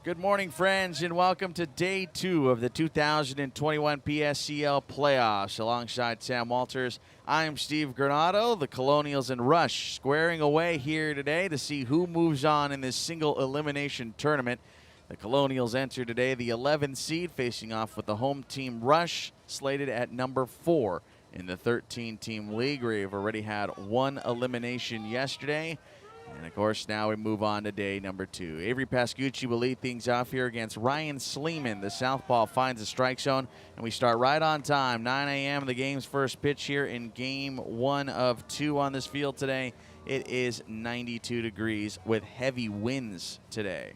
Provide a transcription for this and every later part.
Good morning, friends, and welcome to day 2 of the 2021 PSCL playoffs. Alongside Sam Walters, I'm Steve Granado. The Colonials and Rush squaring away here today to see who moves on in this single elimination tournament. The Colonials enter today the 11th seed, facing off with the home team Rush, slated at number 4 in the 13-team league. We've already had one elimination yesterday. And, of course, now we move on to day number 2. Avery Pascucci will lead things off here against Ryan Sleeman. The southpaw finds the strike zone, and we start right on time. 9 a.m. the game's first pitch here in game 1 of 2 on this field today. It is 92 degrees with heavy winds today.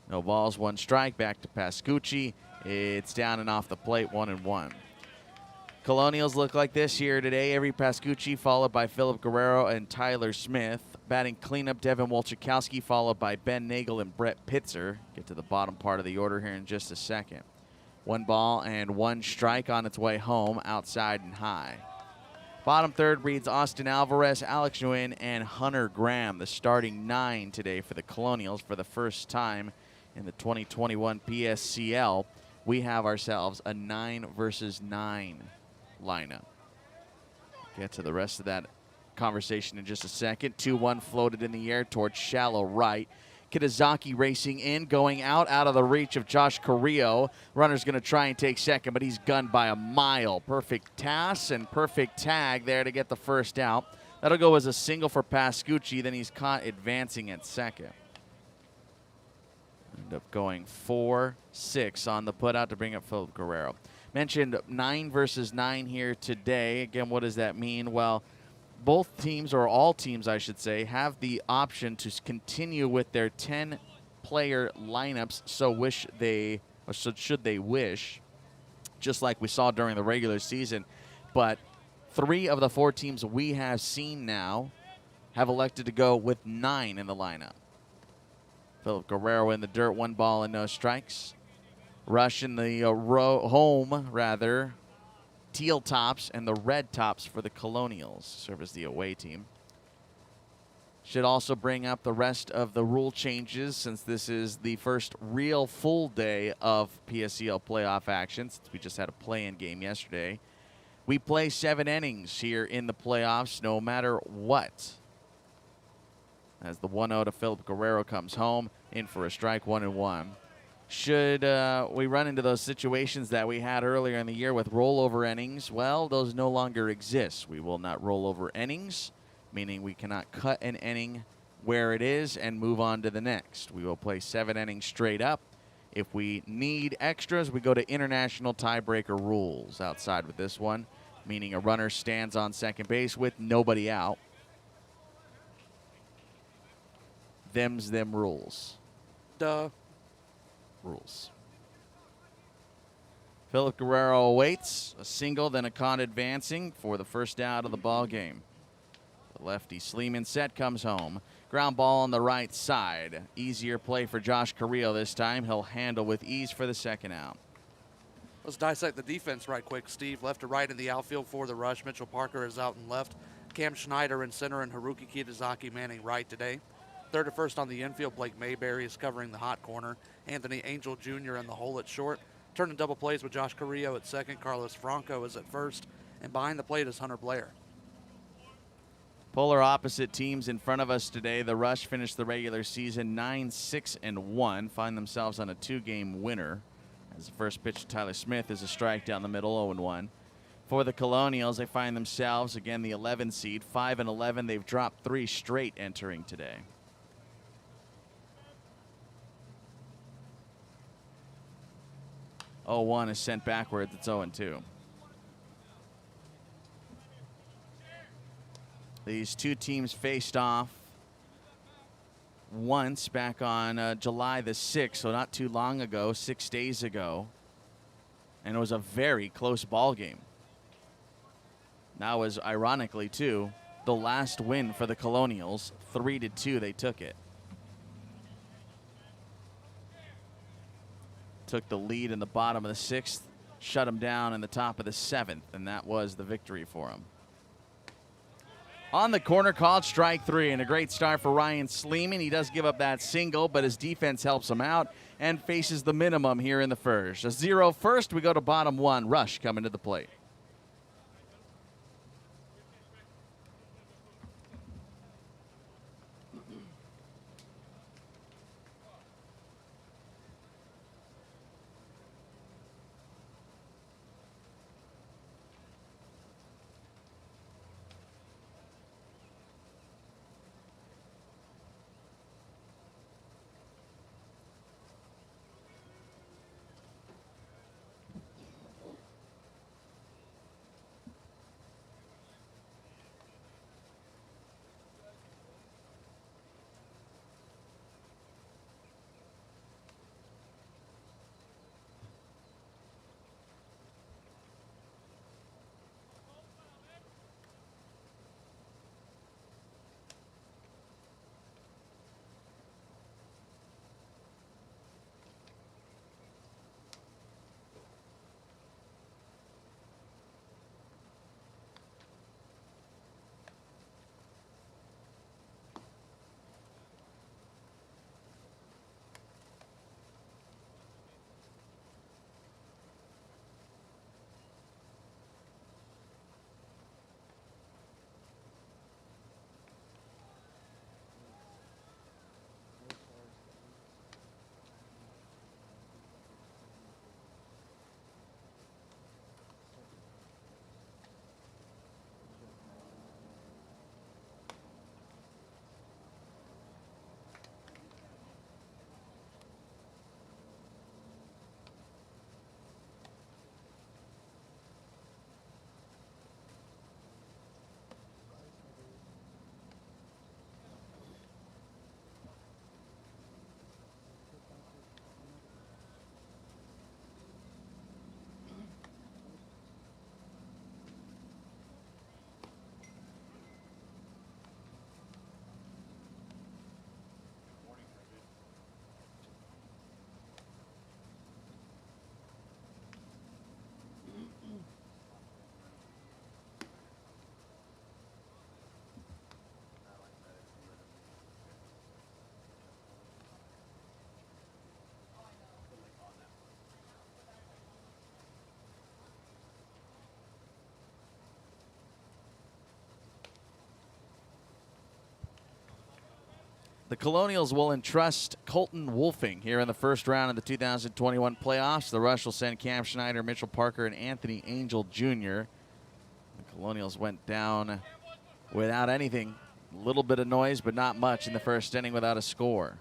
No balls, 1 strike. Back to Pascucci. It's down and off the plate, 1-1. Colonials look like this here today. Avery Pascucci followed by Philip Guerrero and Tyler Smith. Batting cleanup, Devin Wolchakowski followed by Ben Nagel and Brett Pitzer. Get to the bottom part of the order here in just a second. 1 ball and 1 strike on its way home, outside and high. Bottom third reads Austin Alvarez, Alex Nguyen, and Hunter Graham. The starting 9 today for the Colonials for the first time in the 2021 PSCL. We have ourselves a 9 versus 9 lineup. Get to the rest of that conversation in just a second. 2-1 floated in the air towards shallow right. Kitazaki racing in, going out of the reach of Josh Carrillo. Runner's going to try and take second, but he's gunned by a mile. Perfect pass and perfect tag there to get the first out. That'll go as a single for Pascucci. Then he's caught advancing at second. End up going 4-6 on the putout to bring up Philip Guerrero. Mentioned 9 versus 9 here today. Again, what does that mean? Well, both teams, or all teams I should say, have the option to continue with their 10-player lineups should they wish, just like we saw during the regular season. But 3 of the 4 teams we have seen now have elected to go with 9 in the lineup. Philip Guerrero in the dirt, 1 ball and no strikes. Rush in the teal tops and the red tops for the Colonials. Serve as the away team. Should also bring up the rest of the rule changes, since this is the first real full day of PSCL playoff action, since we just had a play-in game yesterday. We play 7 innings here in the playoffs, no matter what. As the 1-0 to Philip Guerrero comes home, in for a strike, 1-1. Should we run into those situations that we had earlier in the year with rollover innings, well, those no longer exist. We will not roll over innings, meaning we cannot cut an inning where it is and move on to the next. We will play 7 innings straight up. If we need extras, we go to international tiebreaker rules outside with this one, meaning a runner stands on second base with nobody out. Them's them rules. Duh. Rules. Philip Guerrero awaits a single, then a con advancing for the first out of the ball game. The lefty Sleeman set comes home. Ground ball on the right side. Easier play for Josh Carrillo this time. He'll handle with ease for the second out. Let's dissect the defense right quick, Steve. Left to right in the outfield for the Rush. Mitchell Parker is out and left. Cam Schneider in center and Haruki Kitazaki manning right today. Third to first on the infield, Blake Mayberry is covering the hot corner. Anthony Angel Jr. in the hole at short. Turning double plays with Josh Carrillo at second. Carlos Franco is at first. And behind the plate is Hunter Blair. Polar opposite teams in front of us today. The Rush finished the regular season 9-6-1. Find themselves on a 2-game winner. As the first pitch to Tyler Smith is a strike down the middle, 0-1. For the Colonials, they find themselves, again, the 11 seed. 5-11. They've dropped 3 straight entering today. 0-1 is sent backwards. It's 0-2. These 2 teams faced off once back on July the 6th, so not too long ago, 6 days ago. And it was a very close ball game. That was, ironically, too, the last win for the Colonials. 3-2, they took it. Took the lead in the bottom of the 6th, shut him down in the top of the 7th, and that was the victory for him. On the corner, called strike 3, and a great start for Ryan Sleeman. He does give up that single, but his defense helps him out and faces the minimum here in the first. A 0 first, we go to bottom 1. Rush coming to the plate. The Colonials will entrust Colton Wolfing here in the first round of the 2021 playoffs. The Rush will send Cam Schneider, Mitchell Parker, and Anthony Angel Jr. The Colonials went down without anything. A little bit of noise, but not much in the first inning without a score.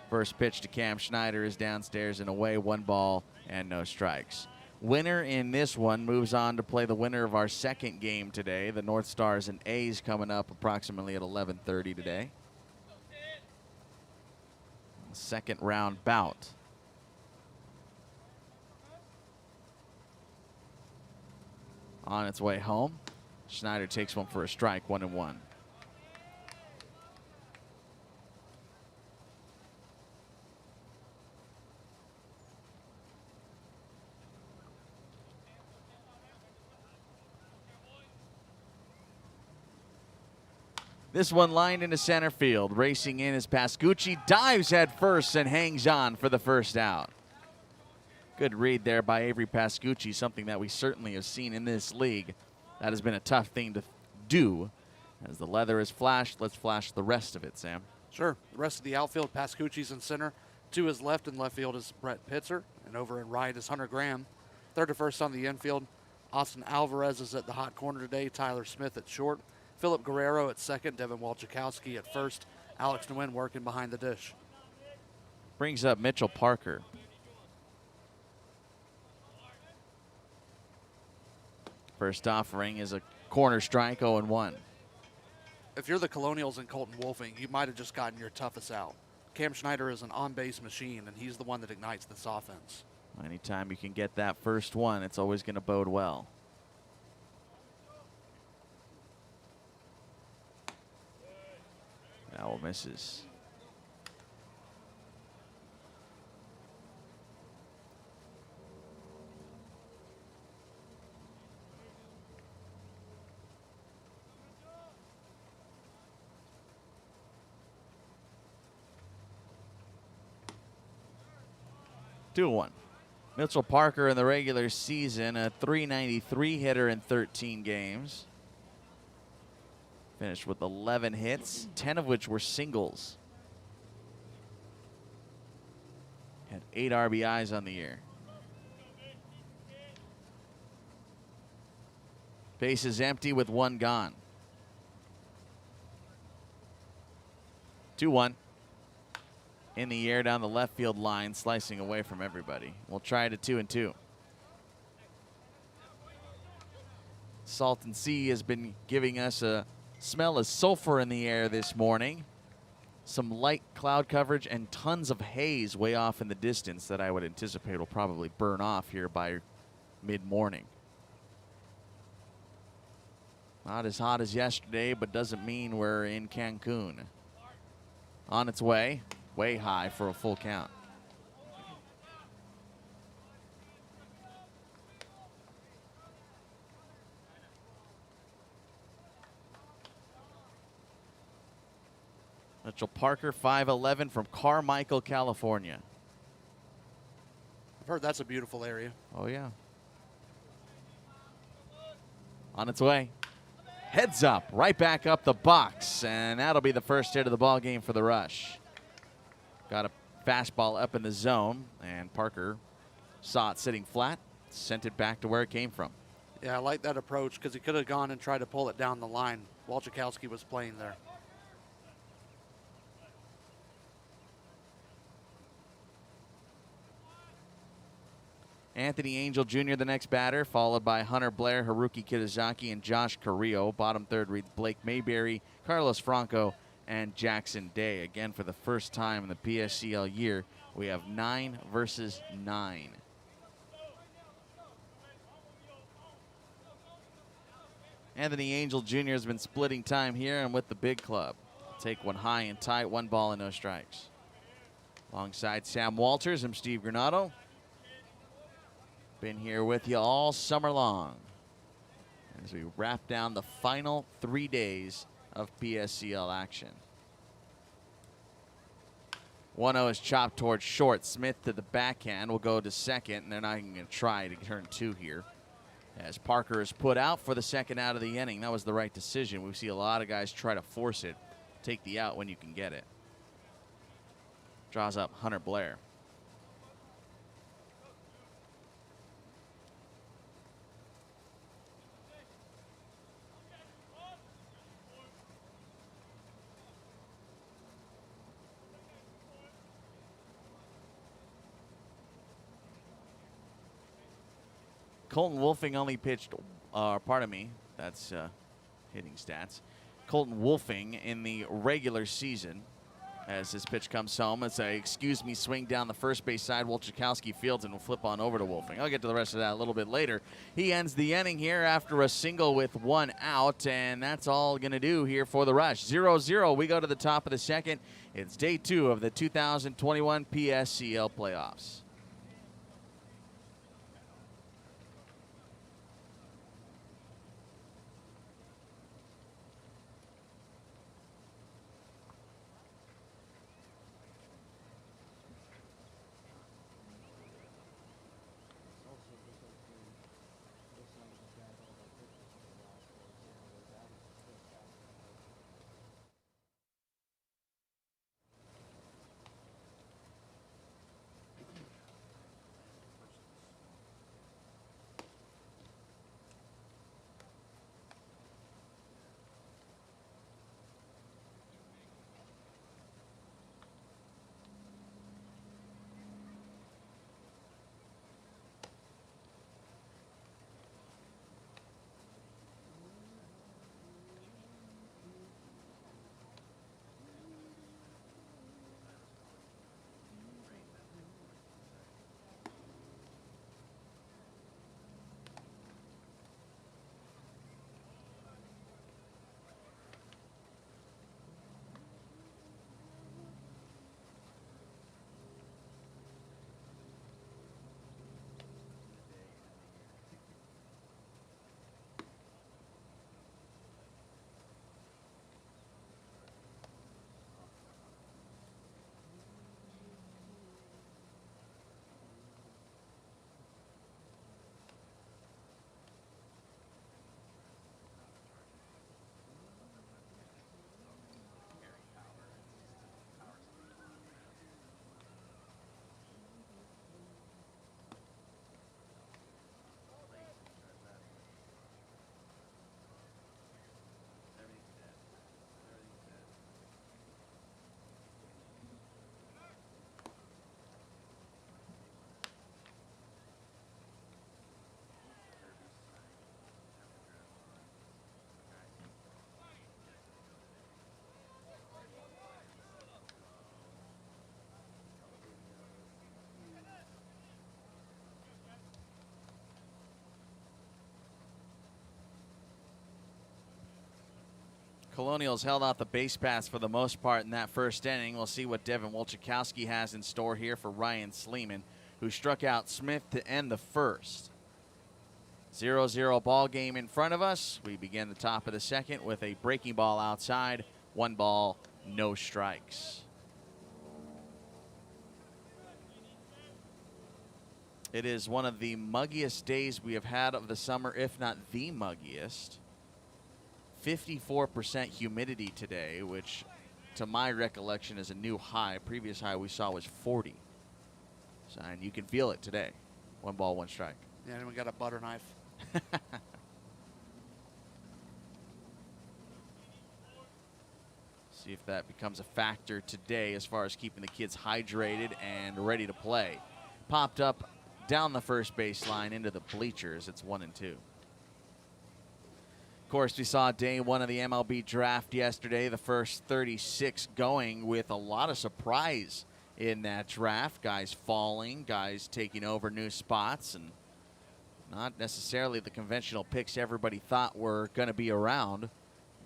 First pitch to Cam Schneider is downstairs and away, 1 ball and no strikes. Winner in this one moves on to play the winner of our second game today. The North Stars and A's coming up approximately at 11:30 today. Second round bout. On its way home, Schneider takes one for a strike, 1-1. This one lined into center field. Racing in is Pascucci, dives head first and hangs on for the first out. Good read there by Avery Pascucci, something that we certainly have seen in this league. That has been a tough thing to do. As the leather is flashed, let's flash the rest of it, Sam. Sure. The rest of the outfield, Pascucci's in center. To his left in left field is Brett Pitzer. And over in right is Hunter Graham. Third to first on the infield, Austin Alvarez is at the hot corner today. Tyler Smith at short. Philip Guerrero at second. Devin Walchikowski at first. Alex Nguyen working behind the dish. Brings up Mitchell Parker. First offering is a corner strike, 0-1. If you're the Colonials and Colton Wolfing, you might have just gotten your toughest out. Cam Schneider is an on-base machine, and he's the one that ignites this offense. Anytime you can get that first one, it's always going to bode well. Foul misses. 2-1. Mitchell Parker in the regular season, a .393 hitter in 13 games. Finished with 11 hits, 10 of which were singles. Had 8 RBIs on the year. Base is empty with 1 gone. 2-1. In the air down the left field line, slicing away from everybody. We'll try it at 2-2. Salton Sea has been giving us a smell of sulfur in the air this morning. Some light cloud coverage and tons of haze way off in the distance that I would anticipate will probably burn off here by mid-morning. Not as hot as yesterday, but doesn't mean we're in Cancun. On its way high for a full count. Mitchell Parker, 5'11", from Carmichael, California. I've heard that's a beautiful area. Oh, yeah. On its way. Heads up, right back up the box, and that'll be the first hit of the ball game for the Rush. Got a fastball up in the zone, and Parker saw it sitting flat, sent it back to where it came from. Yeah, I like that approach because he could have gone and tried to pull it down the line while Chakowski was playing there. Anthony Angel Jr., the next batter, followed by Hunter Blair, Haruki Kitazaki, and Josh Carrillo. Bottom third reads Blake Mayberry, Carlos Franco, and Jackson Day. Again, for the first time in the PSCL year, we have 9 versus 9. Anthony Angel Jr. has been splitting time here and with the big club. Take one high and tie it, 1 ball and no strikes. Alongside Sam Walters, I'm Steve Granado. Been here with you all summer long as we wrap down the final 3 days of PSCL action. 1-0 is chopped towards short. Smith to the backhand will go to second, and they're not even going to try to turn 2 here. As Parker is put out for the second out of the inning. That was the right decision. We see a lot of guys try to force it, take the out when you can get it. Draws up Hunter Blair. Colton Wolfing only pitched, that's hitting stats. Colton Wolfing in the regular season, as this pitch comes home, it's a excuse me swing down the first base side. Wolchakowski fields and will flip on over to Wolfing. I'll get to the rest of that a little bit later. He ends the inning here after a single with 1 out, and that's all going to do here for the Rush. 0-0, we go to the top of the second. It's day 2 of the 2021 PSCL playoffs. Colonials held out the base pass for the most part in that first inning. We'll see what Devin Wolchakowski has in store here for Ryan Sleeman, who struck out Smith to end the first. 0-0 ball game in front of us. We begin the top of the second with a breaking ball outside. 1 ball, no strikes. It is one of the muggiest days we have had of the summer, if not the muggiest. 54% humidity today, which to my recollection is a new high. Previous high we saw was 40. So, and you can feel it today. 1 ball, 1 strike. Yeah, and we got a butter knife. See if that becomes a factor today as far as keeping the kids hydrated and ready to play. Popped up down the first baseline into the bleachers. It's 1-2. Of course, we saw day 1 of the MLB draft yesterday, the first 36 going with a lot of surprise in that draft. Guys falling, guys taking over new spots, and not necessarily the conventional picks everybody thought were going to be around.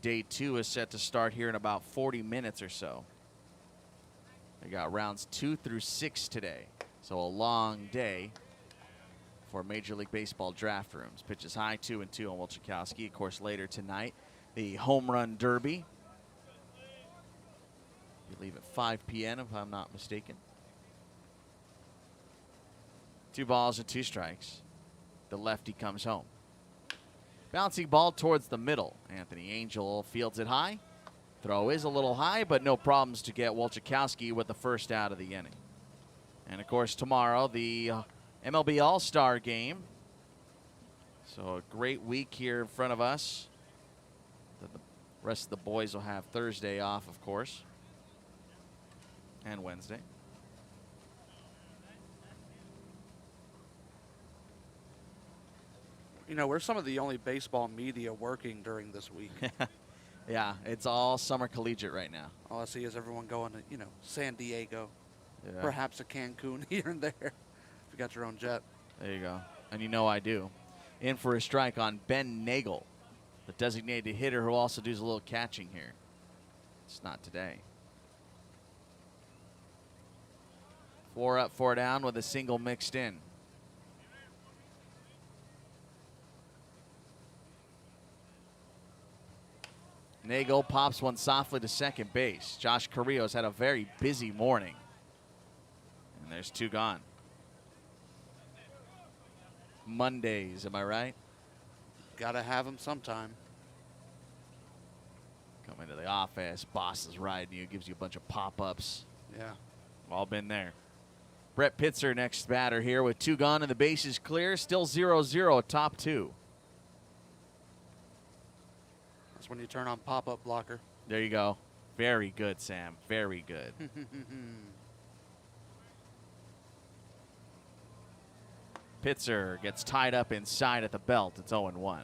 Day 2 is set to start here in about 40 minutes or so. We got rounds 2 through 6 today, so a long day for Major League Baseball draft rooms. Pitches high, 2-2 on Wolchakowski. Of course, later tonight, the Home Run Derby. I believe at 5 p.m. if I'm not mistaken. 2 balls and 2 strikes. The lefty comes home. Bouncing ball towards the middle. Anthony Angel fields it high. Throw is a little high, but no problems to get Wolchakowski with the first out of the inning. And of course, tomorrow, the MLB All-Star Game. So a great week here in front of us. The rest of the boys will have Thursday off, of course, and Wednesday. You know, we're some of the only baseball media working during this week. Yeah, it's all summer collegiate right now. All I see is everyone going to, you know, San Diego, Yeah. perhaps a Cancun here and there. If you got your own jet. There you go. And you know I do. In for a strike on Ben Nagel, the designated hitter who also does a little catching here. It's not today. 4 up, 4 down with a single mixed in. Nagel pops one softly to second base. Josh Carrillo's had a very busy morning. And there's 2 gone. Mondays, am I right? Gotta have them sometime. Come into the office, boss is riding you, gives you a bunch of pop-ups. Yeah. All been there. Brett Pitzer next batter here with 2 gone and the base is clear. Still 0-0 at top 2. That's when you turn on pop-up blocker. There you go. Very good, Sam. Very good. Pitzer gets tied up inside at the belt. It's 0-1.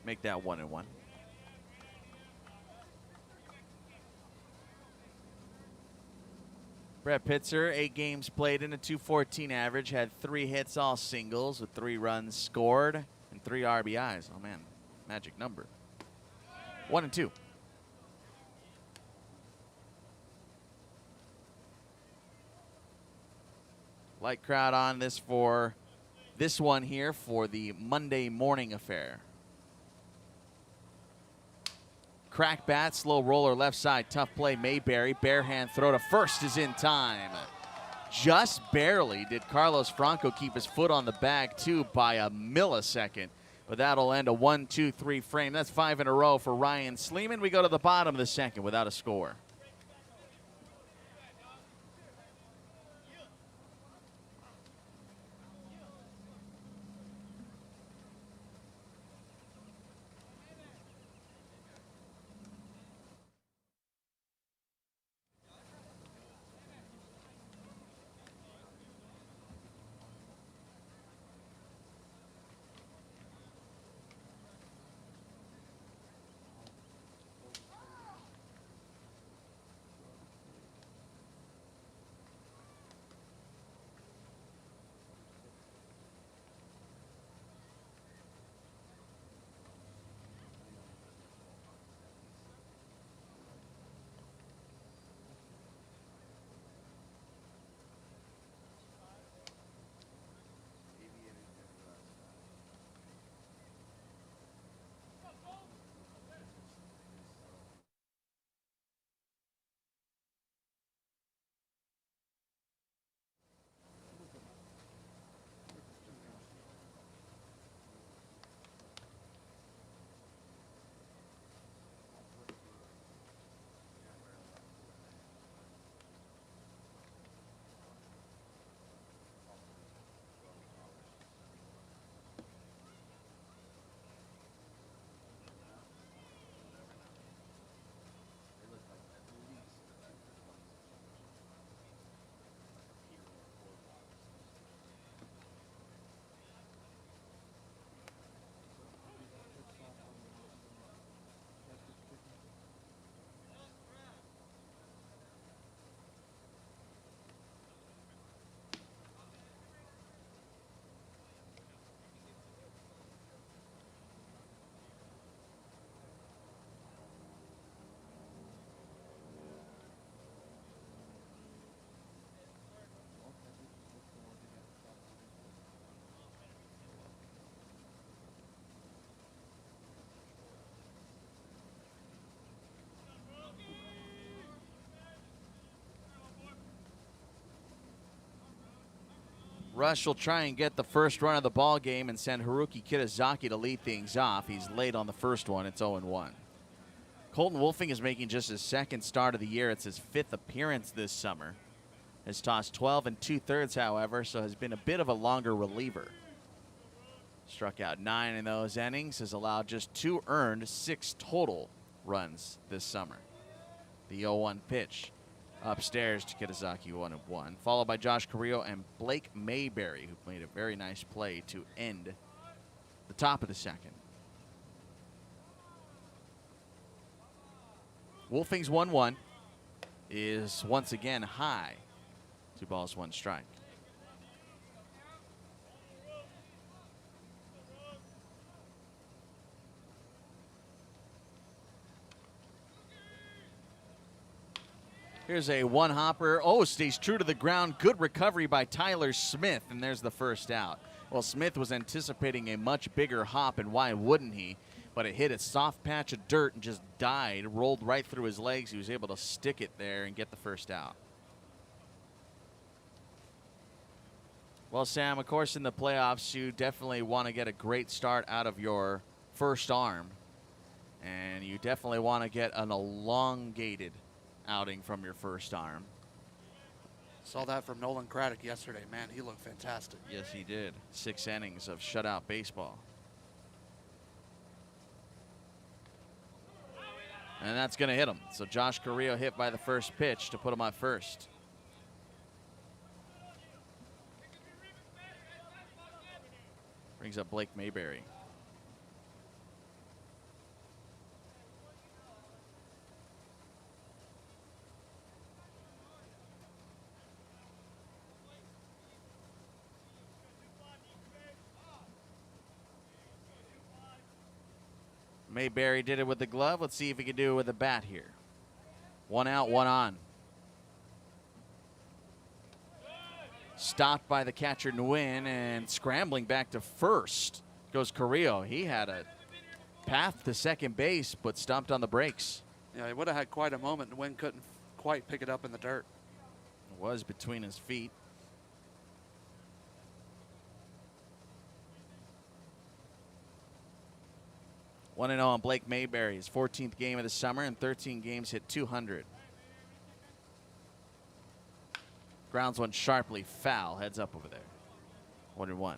Make that 1-1. Brett Pitzer, 8 games played in a .214 average, had 3 hits, all singles with 3 runs scored and 3 RBIs. Oh man, magic number. 1-2. Light crowd on this for this one here for the Monday morning affair. Crack bat, slow roller left side, tough play, Mayberry. Bare hand throw to first is in time. Just barely did Carlos Franco keep his foot on the bag too by a millisecond. But that'll end a 1-2-3 frame. That's 5 in a row for Ryan Sleeman. We go to the bottom of the second without a score. Rush will try and get the first run of the ball game and send Haruki Kitazaki to lead things off. He's late on the first one. It's 0-1. Colton Wolfing is making just his second start of the year. It's his 5th appearance this summer. Has tossed 12 2/3, however, so has been a bit of a longer reliever. Struck out 9 in those innings, has allowed just 2 earned, 6 total runs this summer. The 0-1 pitch upstairs to Kitazaki, 1-1, followed by Josh Carrillo and Blake Mayberry, who made a very nice play to end the top of the second. Wolfing's 1-1 is once again high. 2 balls, 1 strike. Here's a one-hopper. Oh, stays true to the ground. Good recovery by Tyler Smith, and there's the first out. Well, Smith was anticipating a much bigger hop, and why wouldn't he? But it hit a soft patch of dirt and just died, rolled right through his legs. He was able to stick it there and get the first out. Well, Sam, of course, in the playoffs, you definitely want to get a great start out of your first arm, and you definitely want to get an elongated outing from your first arm. Saw that from Nolan Craddock yesterday. Man, he looked fantastic. Yes, he did. 6 innings of shutout baseball. And that's going to hit him. So Josh Carrillo hit by the first pitch to put him on first. Brings up Blake Mayberry. Mayberry did it with the glove. Let's see if he can do it with the bat here. 1 out, 1 on. Stopped by the catcher Nguyen, and scrambling back to first goes Carrillo. He had a path to second base, but stomped on the brakes. Yeah, he would have had quite a moment. Nguyen couldn't quite pick it up in the dirt. It was between his feet. One and 0 on Blake Mayberry, his 14th game of the summer, and 13 games hit 200. Grounds one sharply foul, heads up over there. 1-1.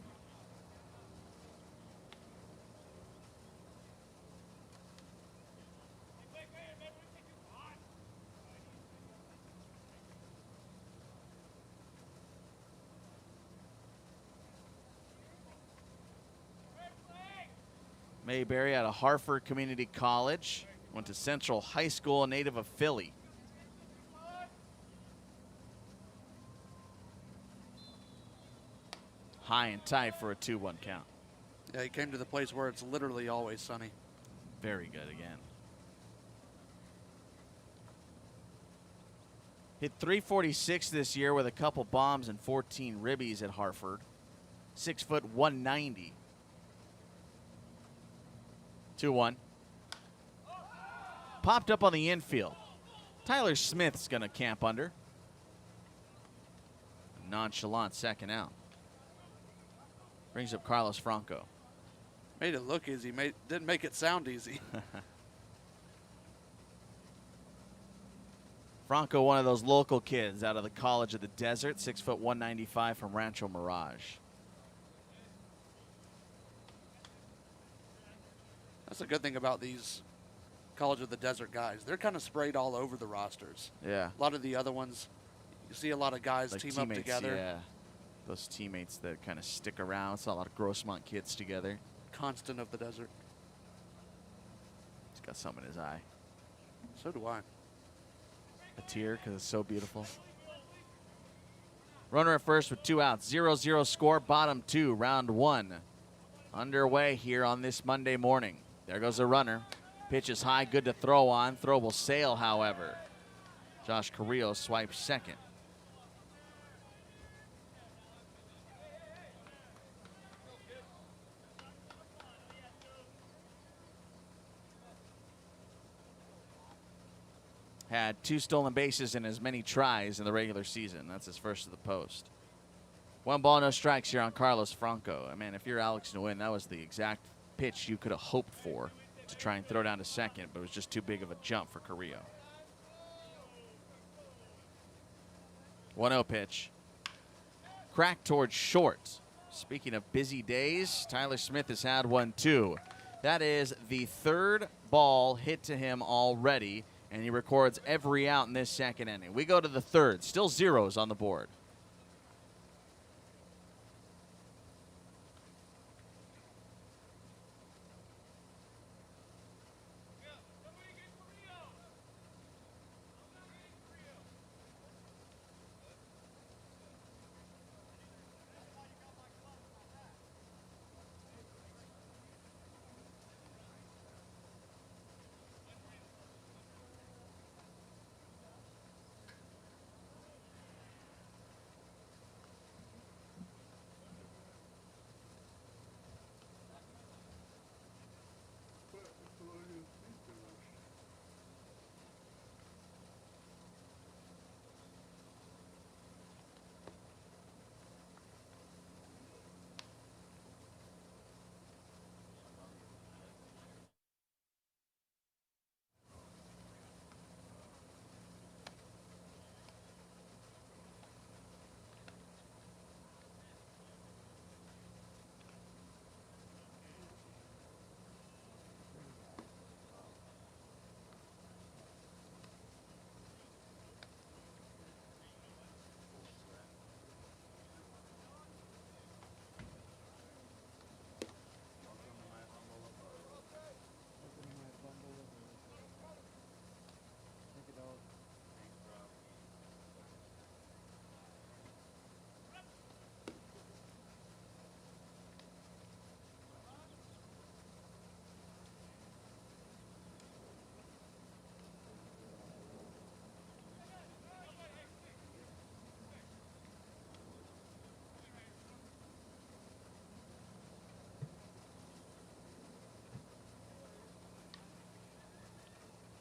Mayberry out of Hartford Community College, went to Central High School, a native of Philly. High and tight for a 2-1 count. Yeah, he came to the place where it's literally always sunny. Very good again. Hit .346 this year with a couple bombs and 14 ribbies at Hartford. 6 foot 190. 2-1. Popped up on the infield. Tyler Smith's going to camp under. Nonchalant second out. Brings up Carlos Franco. Made it look easy. Didn't make it sound easy. Franco, one of those local kids out of the College of the Desert, 6 foot 195 from Rancho Mirage. That's a good thing about these College of the Desert guys. They're kind of sprayed all over the rosters. Yeah. A lot of the other ones, you see a lot of guys Like team up together. Yeah. Those teammates that kind of stick around. It's a lot of Grossmont kids together. Constant of the desert. He's got something in his eye. So do I. A tear because it's so beautiful. Runner at first with 2 outs. 0-0 score, bottom 2, round 1. Underway here on this Monday morning. There goes the runner. Pitch is high, good to throw on. Throw will sail, however. Josh Carrillo swipes second. Had 2 stolen bases in as many tries in the regular season. That's his first to the post. 1 ball, no strikes here on Carlos Franco. I mean, if you're Alex Nguyen, that was the exact pitch you could have hoped for to try and throw down to second, but it was just too big of a jump for Carrillo. 1-0 pitch. Crack towards short. Speaking of busy days, Tyler Smith has had one too. That is the 3rd ball hit to him already, and he records every out in this 2nd inning. We go to the 3rd. Still zeros on the board.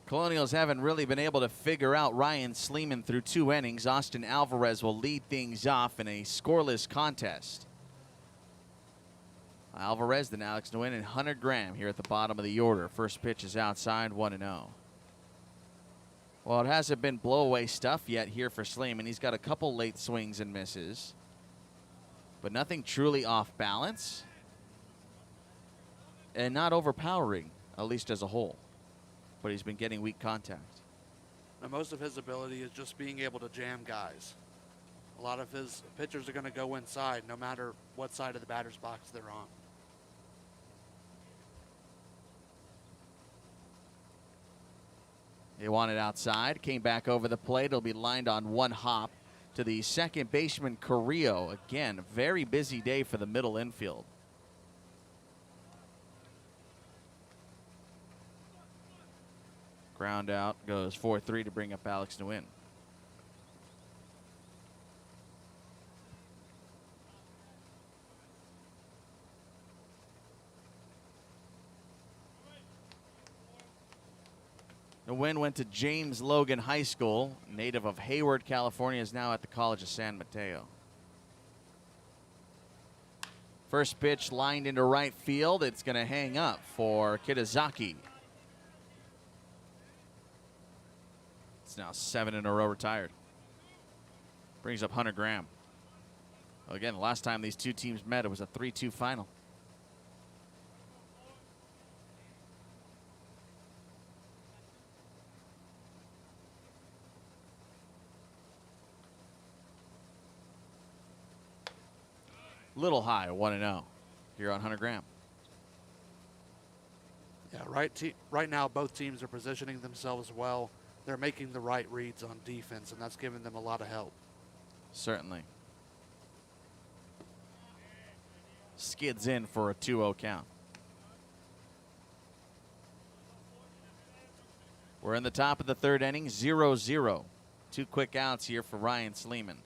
Colonials haven't really been able to figure out Ryan Sleeman through 2 innings. Austin Alvarez will lead things off in a scoreless contest. Alvarez, then Alex Nguyen, and Hunter Graham here at the bottom of the order. First pitch is outside, 1-0. Well, it hasn't been blow-away stuff yet here for Sleeman. He's got a couple late swings and misses, but nothing truly off balance and not overpowering, at least as a whole. But he's been getting weak contact. Now, most of his ability is just being able to jam guys. A lot of his pitchers are going to go inside no matter what side of the batter's box they're on. They want it outside. Came back over the plate. It'll be lined on 1 hop to the second baseman, Carrillo. Again, very busy day for the middle infield. Ground out, goes 4-3 to bring up Alex Nguyen. Nguyen went to James Logan High School, native of Hayward, California, is now at the College of San Mateo. First pitch lined into right field. It's going to hang up for Kitazaki. It's now 7 in a row retired. Brings up Hunter Graham. Well, again, the last time these two teams met, it was a 3-2 final. Little high, 1-0 here on Hunter Graham. Yeah, right now both teams are positioning themselves well. They're making the right reads on defense, and that's giving them a lot of help. Certainly. Skids in for a 2-0 count. We're in the top of the 3rd inning, 0-0. 2 quick outs here for Ryan Sleeman.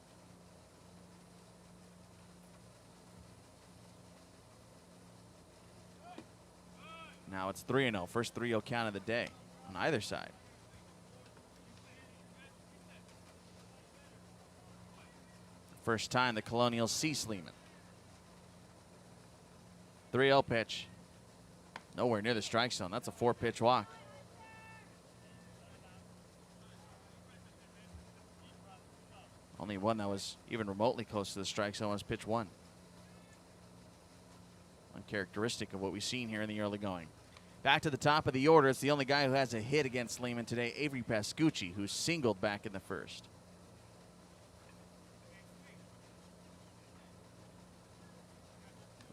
Now it's 3-0. First 3-0 count of the day on either side. First time the Colonials see Sleeman. 3-0 pitch. Nowhere near the strike zone. That's a 4-pitch walk. Only one that was even remotely close to the strike zone was pitch 1. Uncharacteristic of what we've seen here in the early going. Back to the top of the order. It's the only guy who has a hit against Sleeman today, Avery Pascucci, who singled back in the first.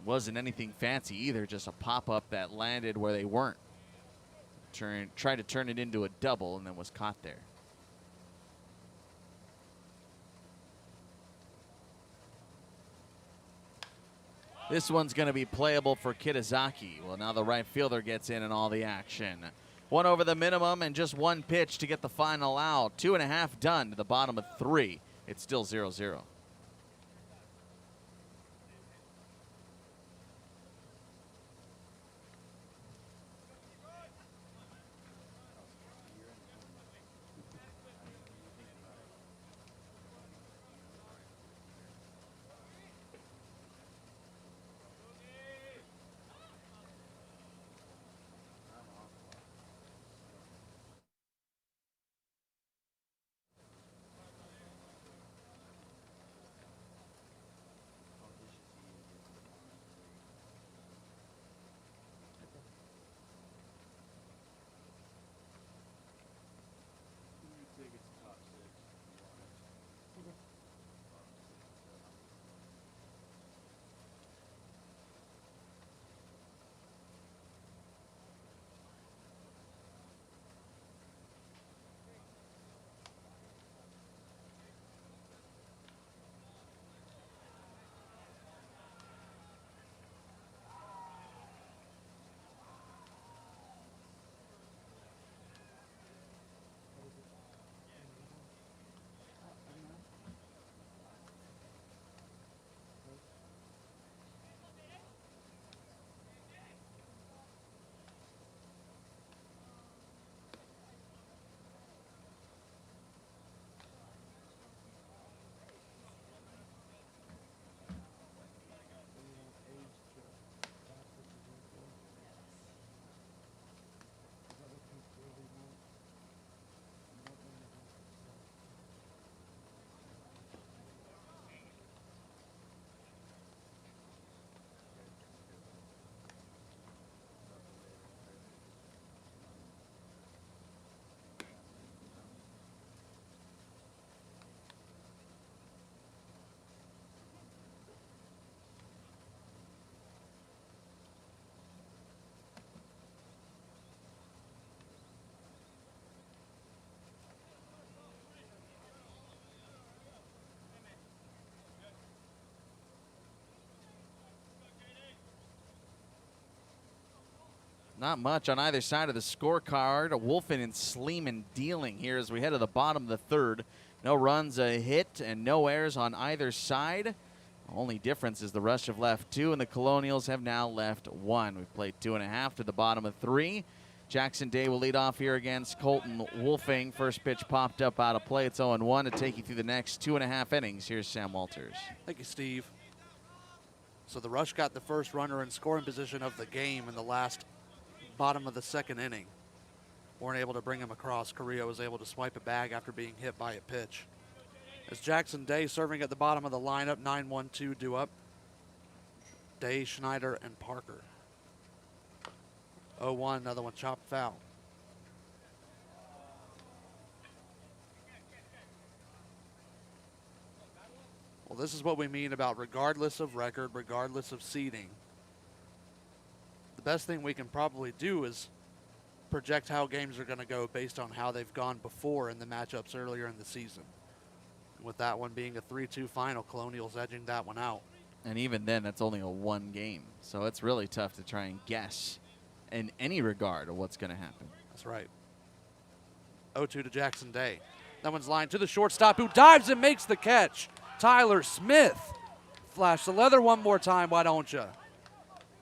Wasn't anything fancy either, just a pop-up that landed where they weren't. Tried to turn it into a double and then was caught there. This one's going to be playable for Kitazaki. Well, now the right fielder gets in all the action. 1 over the minimum and just 1 pitch to get the final out. 2.5 done to the bottom of 3. It's still 0-0. Not much on either side of the scorecard. Wolfen and Sleeman dealing here as we head to the bottom of the 3rd. No runs, a hit, and no errors on either side. Only difference is the rush have left 2, and the Colonials have now left 1. We've played 2.5 to the bottom of 3. Jackson Day will lead off here against Colton Wolfing. First pitch popped up out of play. It's 0-1 to take you through the next 2.5 innings. Here's Sam Walters. Thank you, Steve. So the Rush got the first runner in scoring position of the game in the bottom of the 2nd inning. Weren't able to bring him across. Carrillo was able to swipe a bag after being hit by a pitch. As Jackson Day serving at the bottom of the lineup, 9-1-2 due up. Day, Schneider, and Parker. 0-1, another one chopped foul. Well, this is what we mean about regardless of record, regardless of seeding. The best thing we can probably do is project how games are going to go based on how they've gone before in the matchups earlier in the season. With that one being a 3-2 final, Colonials edging that one out. And even then, that's only a 1 game. So it's really tough to try and guess in any regard of what's going to happen. That's right. 0-2 to Jackson Day. That one's lined to the shortstop who dives and makes the catch. Tyler Smith. Flash the leather one more time, why don't you?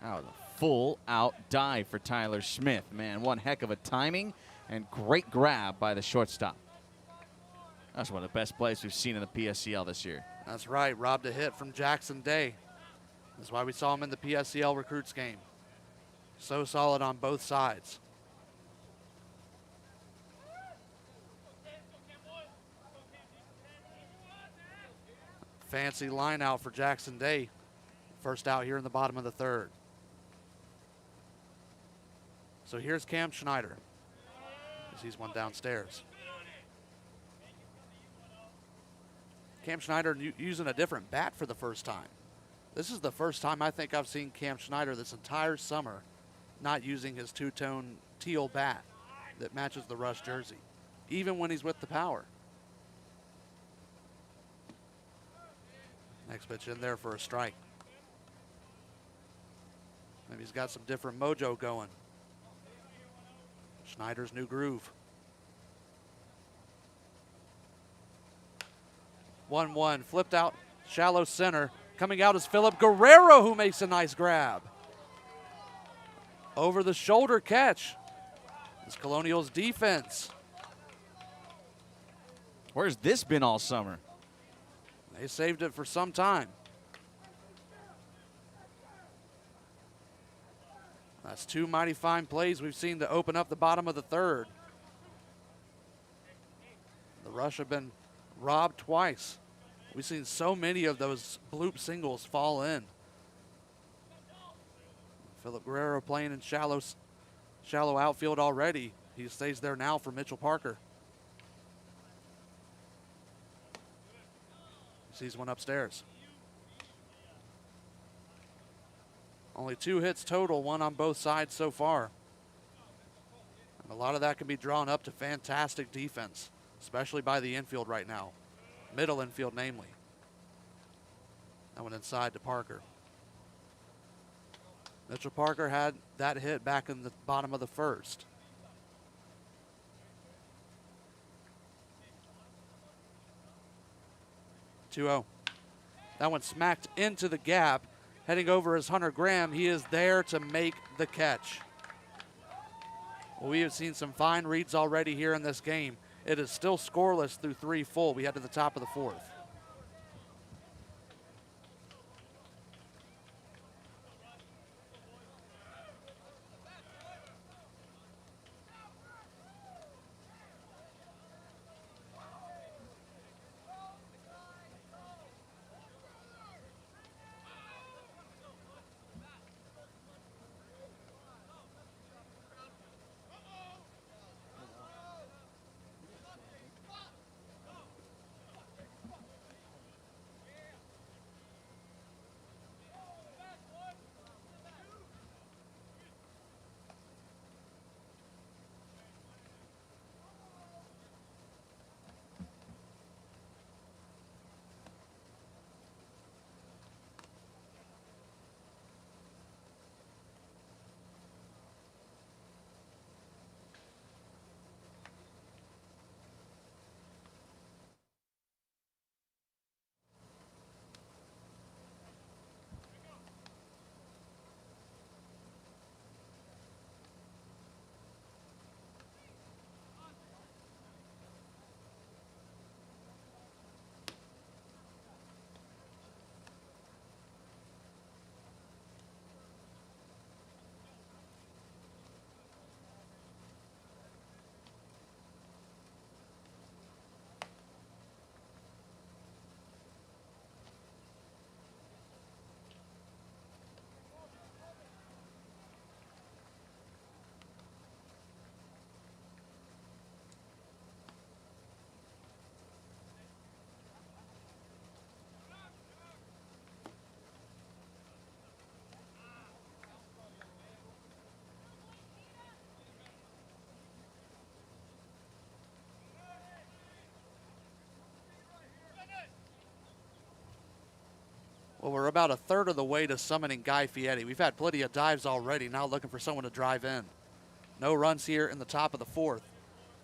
That was a full out dive for Tyler Smith. Man, one heck of a timing and great grab by the shortstop. That's one of the best plays we've seen in the PSCL this year. That's right, robbed a hit from Jackson Day. That's why we saw him in the PSCL recruits game. So solid on both sides. Fancy line out for Jackson Day. First out here in the bottom of the third. So here's Cam Schneider. He sees one downstairs. Cam Schneider using a different bat for the first time. This is the first time I think I've seen Cam Schneider this entire summer not using his two-tone teal bat that matches the Rush jersey, even when he's with the power. Next pitch in there for a strike. Maybe he's got some different mojo going. Schneider's new groove. 1-1, flipped out, shallow center. Coming out is Philip Guerrero, who makes a nice grab. Over the shoulder catch. It's Colonials defense. Where's this been all summer? They saved it for some time. That's two mighty fine plays we've seen to open up the bottom of the third. The Rush have been robbed twice. We've seen so many of those bloop singles fall in. Philip Guerrero playing in shallow outfield already. He stays there now for Mitchell Parker. Sees one upstairs. Only 2 hits total, one on both sides so far. And a lot of that can be drawn up to fantastic defense, especially by the infield right now. Middle infield, namely. That one inside to Parker. Mitchell Parker had that hit back in the bottom of the first. Two-0. That one smacked into the gap. Heading over is Hunter Graham. He is there to make the catch. Well, we have seen some fine reads already here in this game. It is still scoreless through 3 full. We head to the top of the fourth. Well, we're about a third of the way to summoning Guy Fieri. We've had plenty of dives already, now looking for someone to drive in. No runs here in the top of the fourth.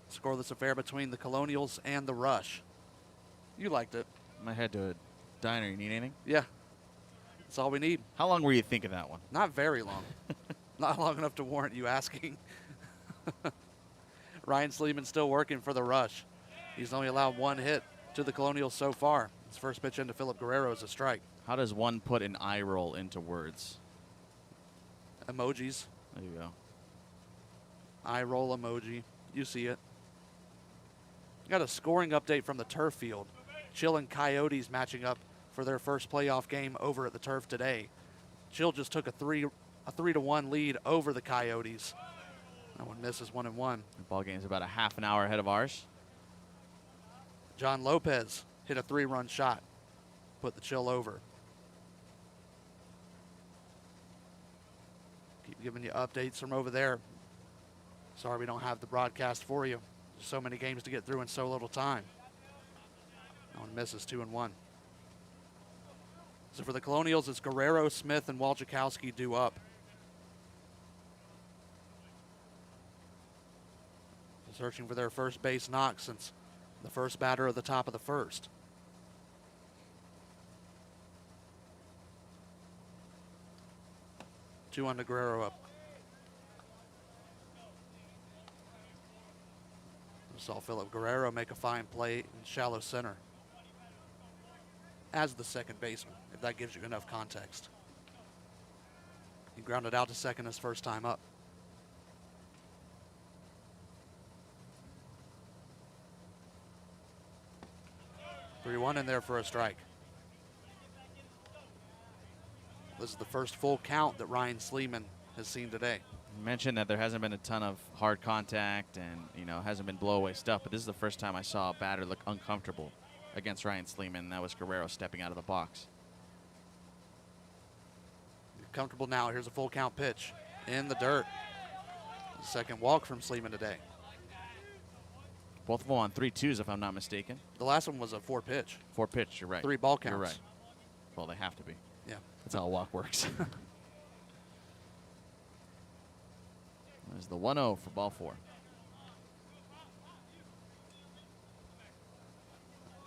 Scoreless affair between the Colonials and the Rush. You liked it. I head to a diner. You need anything? Yeah. That's all we need. How long were you thinking that one? Not very long. Not long enough to warrant you asking. Ryan Sleeman still working for the Rush. He's only allowed 1 hit to the Colonials so far. His first pitch into Philip Guerrero is a strike. How does one put an eye roll into words? Emojis. There you go. Eye roll emoji. You see it. Got a scoring update from the turf field. Chill and Coyotes matching up for their first playoff game over at the turf today. Chill just took a 3-1 lead over the Coyotes. That one misses 1-1. The ball game's about a half an hour ahead of ours. John Lopez hit a 3-run shot, put the Chill over. Keep giving you updates from over there. Sorry we don't have the broadcast for you. There's so many games to get through in so little time. That one misses 2-1. So for the Colonials, it's Guerrero, Smith, and Walczykowski due up. Searching for their first base knock since the first batter of the top of the first. Two on to Guerrero up. We saw Philip Guerrero make a fine play in shallow center as the second baseman, if that gives you enough context. He grounded out to second his first time up. 3-1 in there for a strike. This is the first full count that Ryan Sleeman has seen today. You mentioned that there hasn't been a ton of hard contact and, hasn't been blow away stuff, but this is the first time I saw a batter look uncomfortable against Ryan Sleeman, and that was Guerrero stepping out of the box. You're comfortable now. Here's a full count pitch in the dirt. Second walk from Sleeman today. Both of them on 3-2s, if I'm not mistaken. The last one was a 4-pitch. 4-pitch, you're right. 3 ball counts. You're right. Well, they have to be. Yeah. That's how a walk works. There's the 1-0 for ball 4.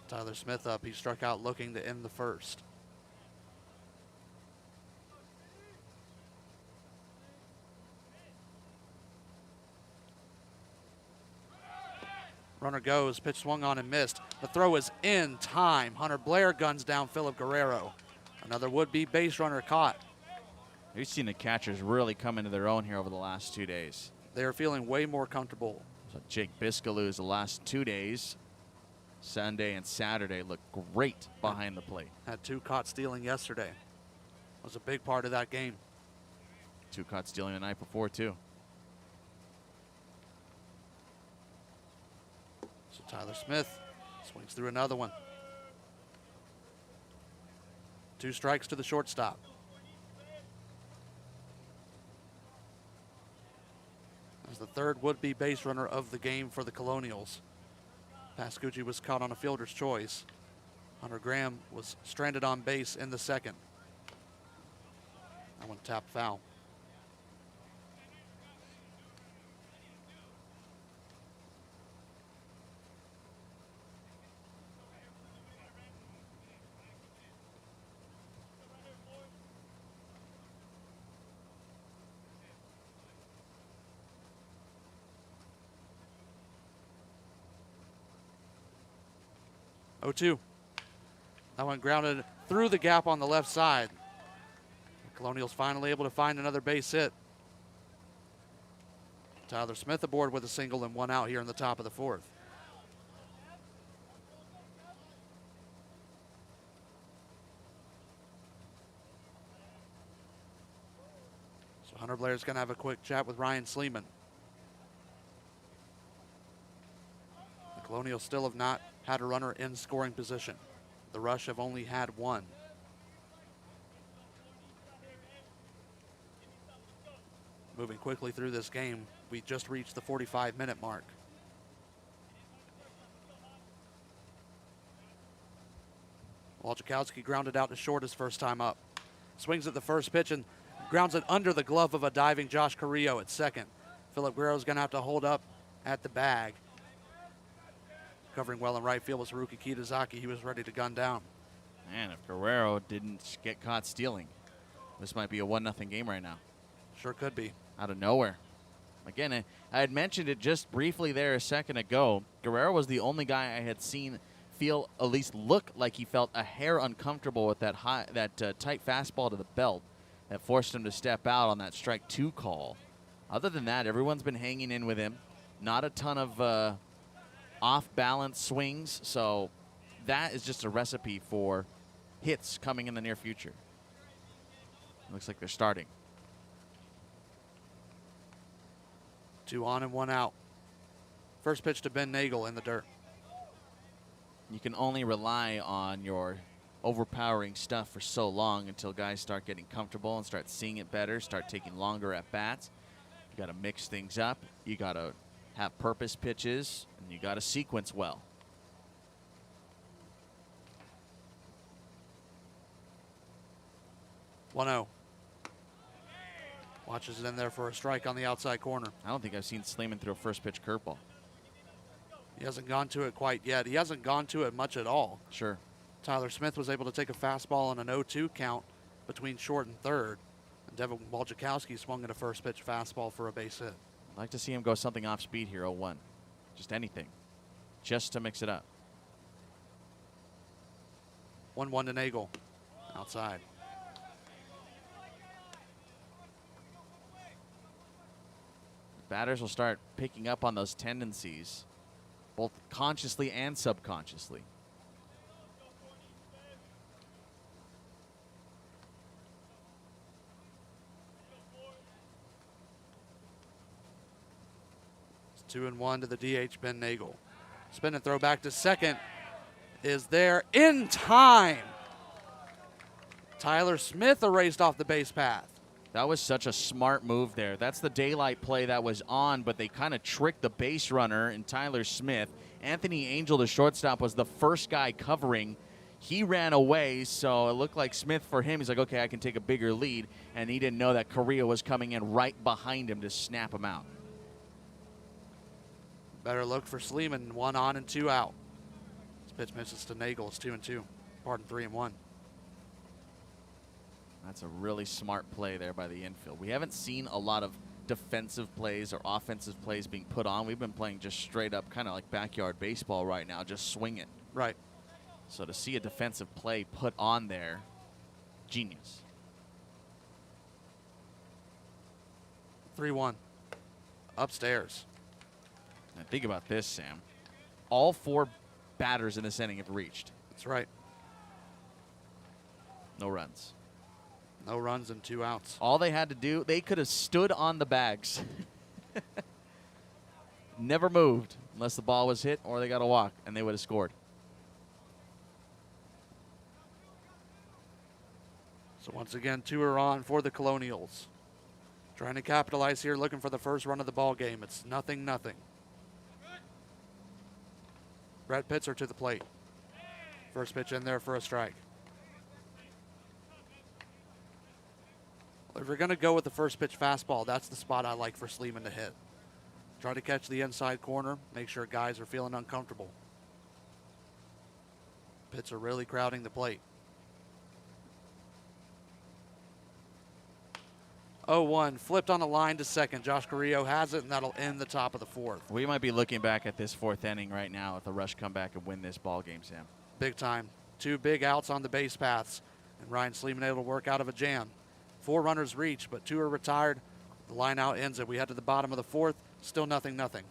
Tyler Smith up. He struck out looking to end the first. Runner goes, pitch swung on and missed. The throw is in time. Hunter Blair guns down Philip Guerrero. Another would-be base runner caught. We've seen the catchers really come into their own here over the last 2 days. They are feeling way more comfortable. So Jake Biscaloo's the last 2 days, Sunday and Saturday, looked great behind the plate. Had 2 caught stealing yesterday. Was a big part of that game. 2 caught stealing the night before, too. So Tyler Smith swings through another one. 2 strikes to the shortstop. As the third would-be base runner of the game for the Colonials. Pascucci was caught on a fielder's choice. Hunter Graham was stranded on base in the second. That one tapped foul. Oh, 2. That one grounded through the gap on the left side. The Colonials finally able to find another base hit. Tyler Smith aboard with a single and 1 out here in the top of the 4th. So Hunter Blair's going to have a quick chat with Ryan Sleeman. The Colonials still have not had a runner in scoring position. The Rush have only had 1. Moving quickly through this game, we just reached the 45-minute mark. Walczykowski grounded out to short his first time up. Swings at the first pitch and grounds it under the glove of a diving Josh Carrillo at second. Philip Guerrero's going to have to hold up at the bag. Covering well in right field was Haruki Kitazaki. He was ready to gun down. Man, if Guerrero didn't get caught stealing, this might be a 1-0 game right now. Sure could be. Out of nowhere. Again, I had mentioned it just briefly there a second ago. Guerrero was the only guy I had seen at least look like he felt a hair uncomfortable with that tight fastball to the belt that forced him to step out on that strike 2 call. Other than that, everyone's been hanging in with him. Not a ton of off-balance swings, so that is just a recipe for hits coming in the near future. Looks like they're starting. 2 on and 1 out. First pitch to Ben Nagel in the dirt. You can only rely on your overpowering stuff for so long until guys start getting comfortable and start seeing it better, start taking longer at bats. You got to mix things up. You got to have purpose pitches, and you got to sequence well. One-0. Watches it in there for a strike on the outside corner. I don't think I've seen Sleeman throw a first pitch curveball. He hasn't gone to it quite yet. He hasn't gone to it much at all. Sure. Tyler Smith was able to take a fastball on an 0-2 count between short and third. And Devin Waljakowski swung at a first pitch fastball for a base hit. I'd like to see him go something off speed here, 0-1. Just anything. Just to mix it up. 1-1 to Nagel. Outside. Batters will start picking up on those tendencies, both consciously and subconsciously. It's 2-1 to the DH, Ben Nagel. Spin and throw back to second is there in time. Tyler Smith erased off the base path. That was such a smart move there. That's the daylight play that was on, but they kind of tricked the base runner and Tyler Smith. Anthony Angel, the shortstop, was the first guy covering. He ran away, so it looked like Smith for him. He's like, okay, I can take a bigger lead, and he didn't know that Correa was coming in right behind him to snap him out. Better look for Sleeman. 1 on and 2 out. This pitch misses to Nagel. It's 2-2. Pardon, 3-1. That's a really smart play there by the infield. We haven't seen a lot of defensive plays or offensive plays being put on. We've been playing just straight up kind of like backyard baseball right now, just swing it. Right. So to see a defensive play put on there, genius. 3-1. Upstairs. Now think about this, Sam. All 4 batters in this inning have reached. That's right. No runs. No runs and 2 outs. All they had to do, they could have stood on the bags. Never moved unless the ball was hit or they got a walk, and they would have scored. So once again, 2 are on for the Colonials. Trying to capitalize here, looking for the first run of the ball game. It's 0-0. Brett Pitzer to the plate. First pitch in there for a strike. If you're going to go with the first pitch fastball, that's the spot I like for Sleeman to hit. Try to catch the inside corner, make sure guys are feeling uncomfortable. Pitzer really crowding the plate. 0-1, flipped on the line to second. Josh Carrillo has it, and that'll end the top of the 4th. We might be looking back at this 4th inning right now with a Rush come back and win this ball game, Sam. Big time. 2 big outs on the base paths, and Ryan Sleeman able to work out of a jam. 4 runners reach, but 2 are retired. The line out ends it. We head to the bottom of the 4th, still 0-0.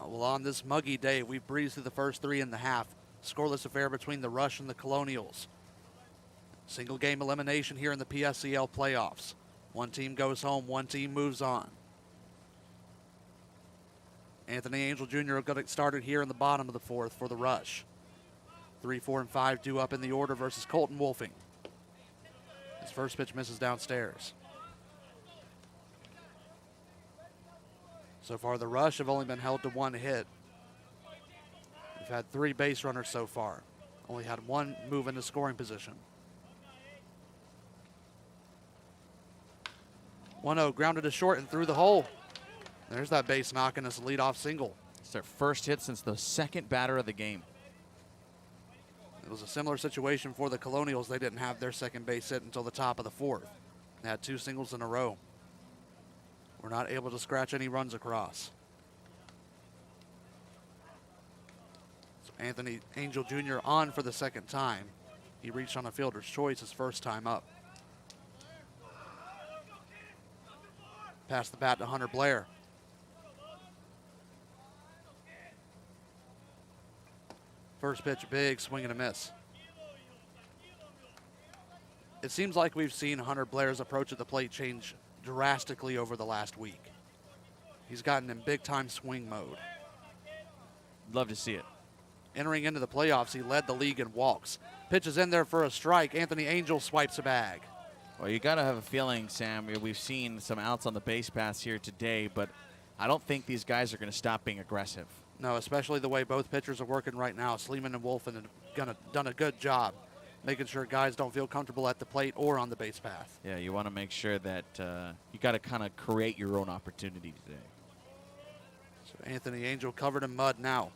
Well, on this muggy day, we've breezed through the first 3.5. Scoreless affair between the Rush and the Colonials. Single game elimination here in the PSCL playoffs. One team goes home, one team moves on. Anthony Angel Jr. will get it started here in the bottom of the fourth for the Rush. 3, 4, and 5 due up in the order versus Colton Wolfing. His first pitch misses downstairs. So far, the Rush have only been held to 1 hit. We've had 3 base runners so far. Only had 1 move into scoring position. 1-0 grounded to short and through the hole. There's that base knocking us a leadoff single. It's their first hit since the second batter of the game. It was a similar situation for the Colonials. They didn't have their second base hit until the top of the fourth. They had 2 singles in a row. We're not able to scratch any runs across. So Anthony Angel Jr. on for the second time. He reached on a fielder's choice his first time up. Pass the bat to Hunter Blair. First pitch, big swing and a miss. It seems like we've seen Hunter Blair's approach at the plate change drastically over the last week. He's gotten in big-time swing mode. Love to see it. Entering into the playoffs, he led the league in walks. Pitches in there for a strike. Anthony Angel swipes a bag. Well, you got to have a feeling, Sam. We've seen some outs on the base paths here today, but I don't think these guys are going to stop being aggressive. No, especially the way both pitchers are working right now. Sleeman and Wolfen have done a good job making sure guys don't feel comfortable at the plate or on the base path. Yeah, you want to make sure that you got to kind of create your own opportunity today. So Anthony Angel covered in mud now.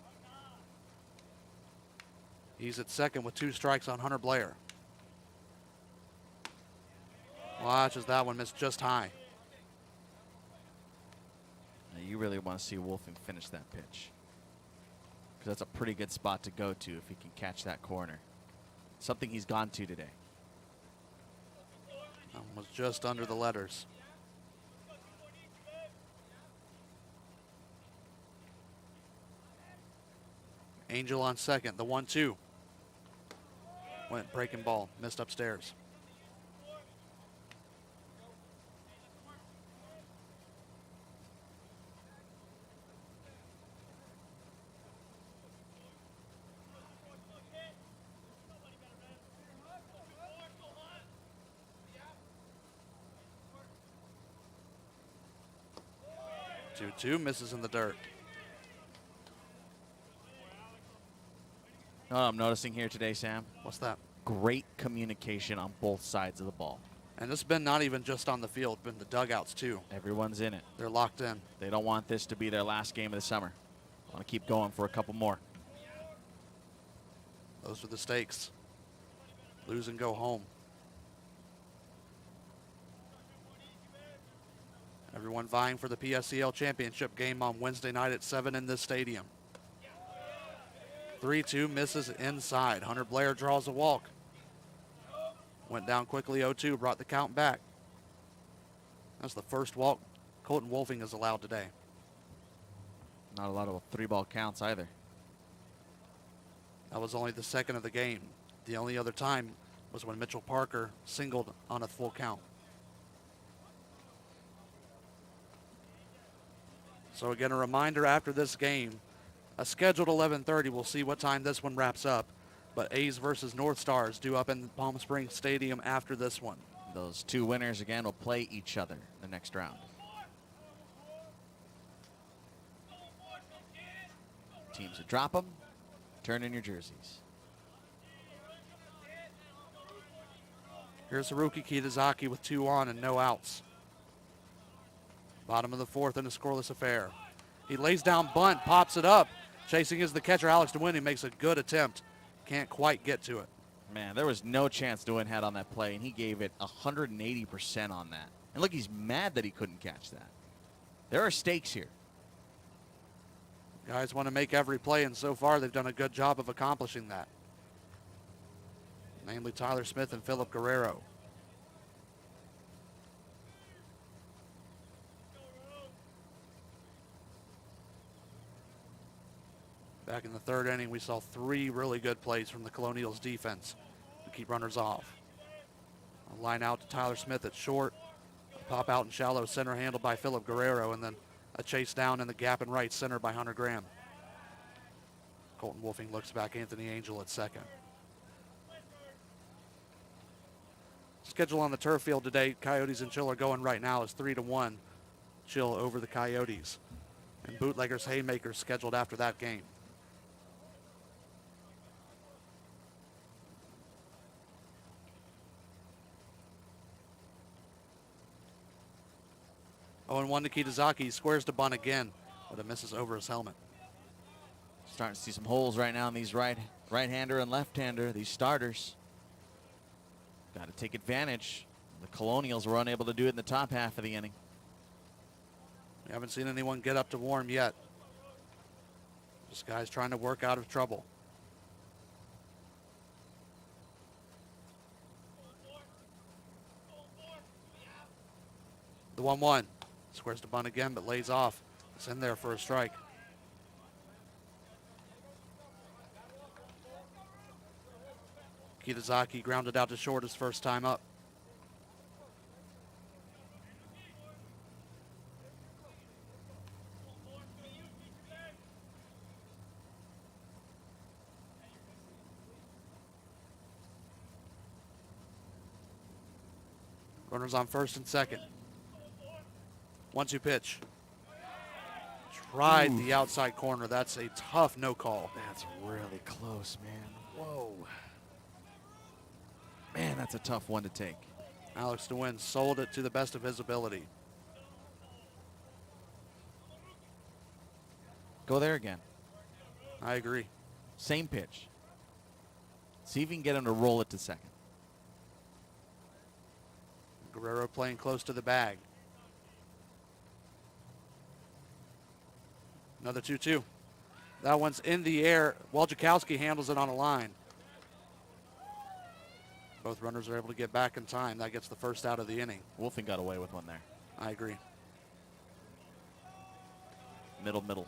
He's at second with 2 strikes on Hunter Blair. Watch as that one missed just high. Now, you really want to see Wolfing finish that pitch, because that's a pretty good spot to go to if he can catch that corner. Something he's gone to today. That one was just under the letters. Angel on second, the 1-2. Went breaking ball, missed upstairs. Two misses in the dirt. You know what I'm noticing here today, Sam? What's that? Great communication on both sides of the ball. And this has been not even just on the field, been the dugouts too. Everyone's in it. They're locked in. They don't want this to be their last game of the summer. Want to keep going for a couple more. Those are the stakes. Lose and go home. Everyone vying for the PSCL championship game on Wednesday night at 7 in this stadium. 3-2 misses inside. Hunter Blair draws a walk. Went down quickly 0-2, brought the count back. That's the first walk Colton Wolfing has allowed today. Not a lot of 3-ball counts either. That was only the second of the game. The only other time was when Mitchell Parker singled on a full count. So again, a reminder after this game, a scheduled 11:30. We'll see what time this one wraps up. But A's versus North Stars due up in Palm Springs Stadium after this one. Those 2 winners again will play each other the next round. Teams that drop them, turn in your jerseys. Here's Haruki Kitazaki with 2 on and no outs. Bottom of the fourth in a scoreless affair. He lays down bunt, pops it up. Chasing is the catcher, Alex DeWin. He makes a good attempt. Can't quite get to it. Man, there was no chance DeWin had on that play, and he gave it 180% on that. And look, he's mad that he couldn't catch that. There are stakes here. Guys want to make every play, and so far they've done a good job of accomplishing that. Namely Tyler Smith and Philip Guerrero. Back in the third inning, we saw 3 really good plays from the Colonials defense to keep runners off. A line out to Tyler Smith at short. A pop out in shallow center handled by Philip Guerrero, and then a chase down in the gap in right center by Hunter Graham. Colton Wolfing looks back Anthony Angel at second. Schedule on the turf field today, Coyotes and Chill are going right now is 3-1. Chill over the Coyotes. And Bootleggers Haymakers scheduled after that game. Oh, and 1 to Kitazaki, squares to bunt again, but it misses over his helmet. Starting to see some holes right now in these right-hander and left-hander, these starters. Got to take advantage. The Colonials were unable to do it in the top half of the inning. We haven't seen anyone get up to warm yet. This guy's trying to work out of trouble. The 1-1. Squares to bunt again, but lays off. It's in there for a strike. Kitazaki grounded out to short his first time up. Runners on first and second. 1-2 pitch. Tried the outside corner. That's a tough no call. That's really close, man. Whoa. Man, that's a tough one to take. Alex DeWin sold it to the best of his ability. Go there again. I agree. Same pitch. See if you can get him to roll it to second. Guerrero playing close to the bag. Another 2-2. That one's in the air. Wojciechowski handles it on a line. Both runners are able to get back in time. That gets the first out of the inning. Wolfing got away with one there. I agree. Middle.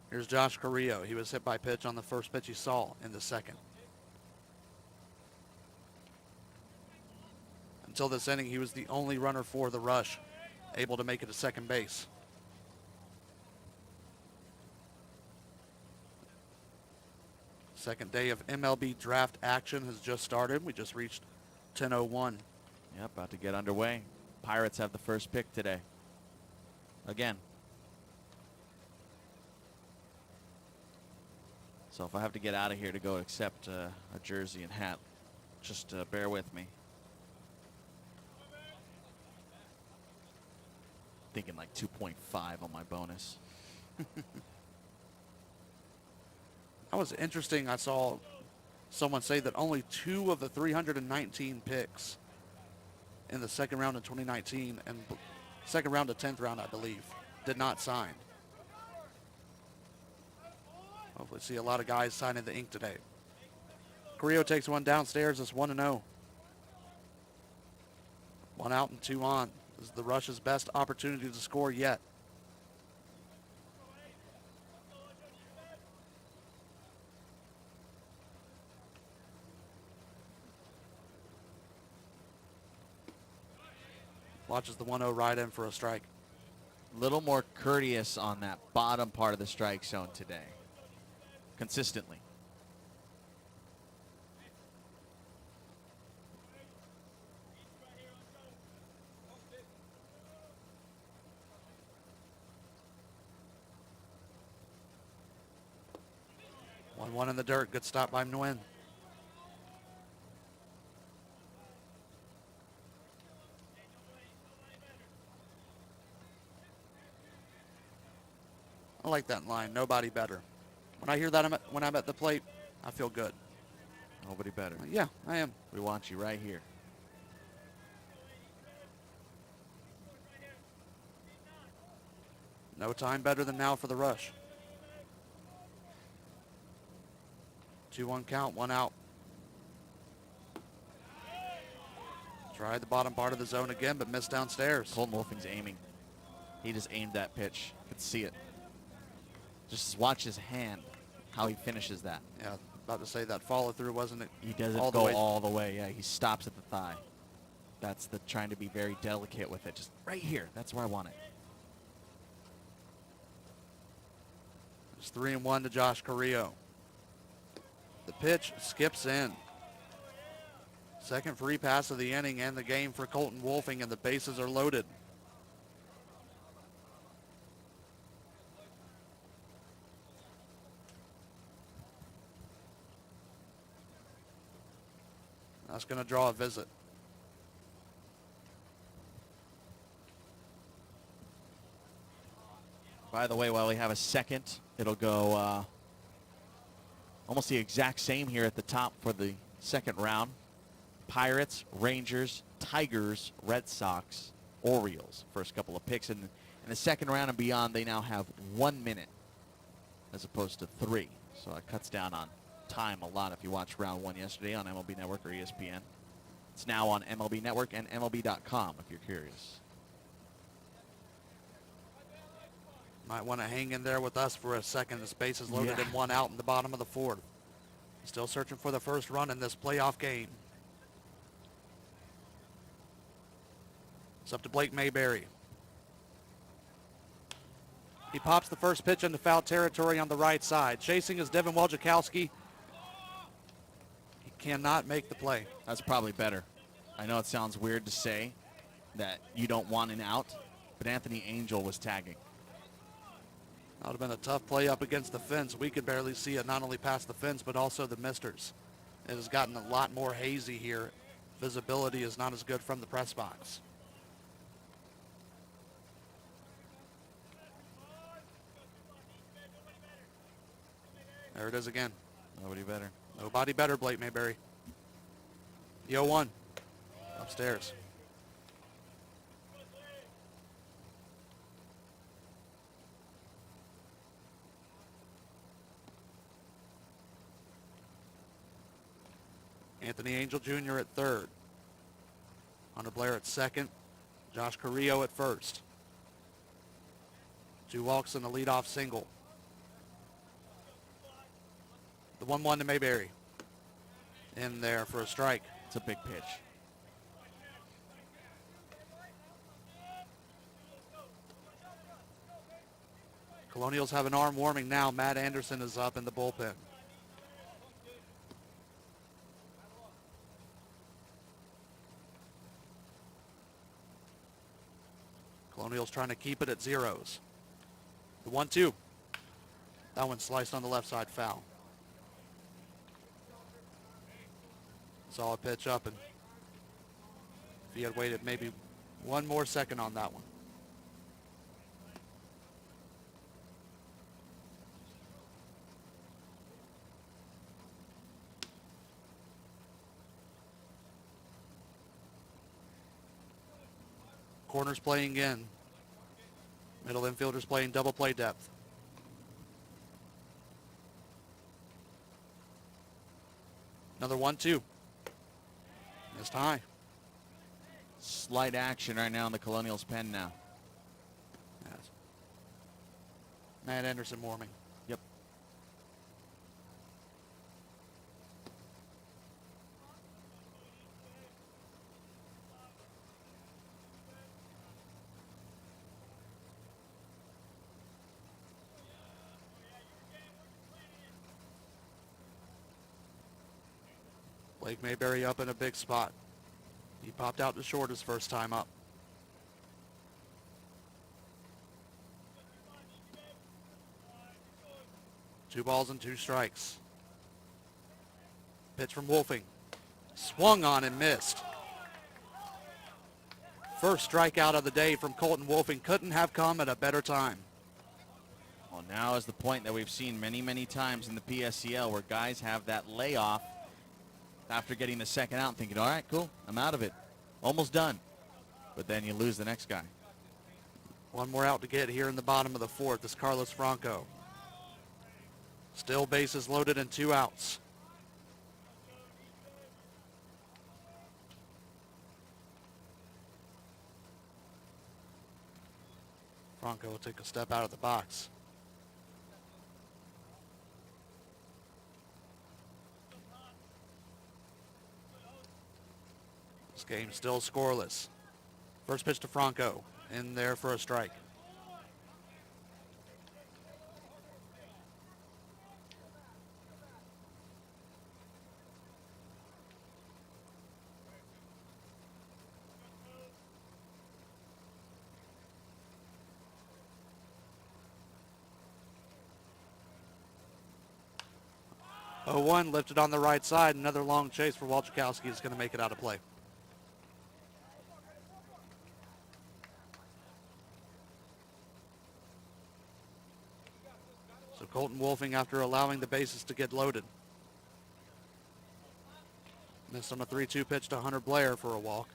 Here's Josh Carrillo. He was hit by pitch on the first pitch he saw in the second. Until this inning, he was the only runner for the Rush, able to make it to second base. Second day of MLB draft action has just started. We just reached 10:01. Yep, about to get underway. Pirates have the first pick today. Again. So if I have to get out of here to go accept a jersey and hat, just bear with me. Thinking like 2.5 on my bonus. That was interesting. I saw someone say that only 2 of the 319 picks in the second round of 2019 and second round of 10th round, I believe, did not sign. Hopefully see a lot of guys signing the ink today. Carrillo takes one downstairs. It's 1-0. 1 out and 2 on. This is the Rush's best opportunity to score yet. Watches the 1-0 ride in for a strike. Little more courteous on that bottom part of the strike zone today. Consistently. One in the dirt. Good stop by Nguyen. I like that line. Nobody better. When I hear that when I'm at the plate, I feel good. Nobody better. Yeah, I am. We want you right here. No time better than now for the Rush. 2-1 count, 1 out. Tried the bottom part of the zone again, but missed downstairs. Colton Wolfing's aiming. He just aimed that pitch. Could see it. Just watch his hand, how he finishes that. Yeah, about to say that follow through wasn't it? He doesn't all the go way. all the way. Yeah, he stops at the thigh. That's the trying to be very delicate with it. Just right here. That's where I want it. It's 3-1 to Josh Carrillo. The pitch skips in. Second free pass of the inning and the game for Colton Wolfing, and the bases are loaded. That's going to draw a visit. By the way, while we have a second, it'll go almost the exact same here at the top for the second round. Pirates, Rangers, Tigers, Red Sox, Orioles. First couple of picks. And in the second round and beyond, they now have 1 minute as opposed to 3. So it cuts down on time a lot if you watched round 1 yesterday on MLB Network or ESPN. It's now on MLB Network and MLB.com if you're curious. Might want to hang in there with us for a second. The base is loaded and 1 out in the bottom of the 4th. Still searching for the first run in this playoff game. It's up to Blake Mayberry. He pops the first pitch into foul territory on the right side. Chasing is Devin Wojciechowski. He cannot make the play. That's probably better. I know it sounds weird to say that you don't want an out, but Anthony Angel was tagging. That would have been a tough play up against the fence. We could barely see it not only past the fence, but also the misters. It has gotten a lot more hazy here. Visibility is not as good from the press box. There it is again. Nobody better. Nobody better, Blake Mayberry. The 0-1. Upstairs. Anthony Angel Jr. at third. Hunter Blair at second. Josh Carrillo at first. 2 walks and a leadoff single. The 1-1 to Mayberry. In there for a strike. It's a big pitch. Colonials have an arm warming now. Matt Anderson is up in the bullpen. Colonials trying to keep it at zeros. The 1-2. That one sliced on the left side, foul. Saw a pitch up, and if he had waited maybe 1 more second on that one. Corners playing in. Middle infielders playing double play depth. Another 1-2. Missed high. Slight action right now in the Colonials pen now. Yes. Matt Anderson warming. Yep. Blake Mayberry up in a big spot. He popped out to short his first time up. Two balls and 2 strikes. Pitch from Wolfing. Swung on and missed. First strikeout of the day from Colton Wolfing. Couldn't have come at a better time. Well, now is the point that we've seen many, many times in the PSCL where guys have that layoff after getting the second out and thinking, all right, cool, I'm out of it. Almost done. But then you lose the next guy. 1 more out to get here in the bottom of the 4th is Carlos Franco. Still bases loaded and 2 outs. Franco will take a step out of the box. This game still scoreless. First pitch to Franco, in there for a strike. Oh, 1 lifted on the right side. Another long chase for Walczykowski is going to make it out of play. So Colton Wolfing, after allowing the bases to get loaded. Missed on a 3-2 pitch to Hunter Blair for a walk.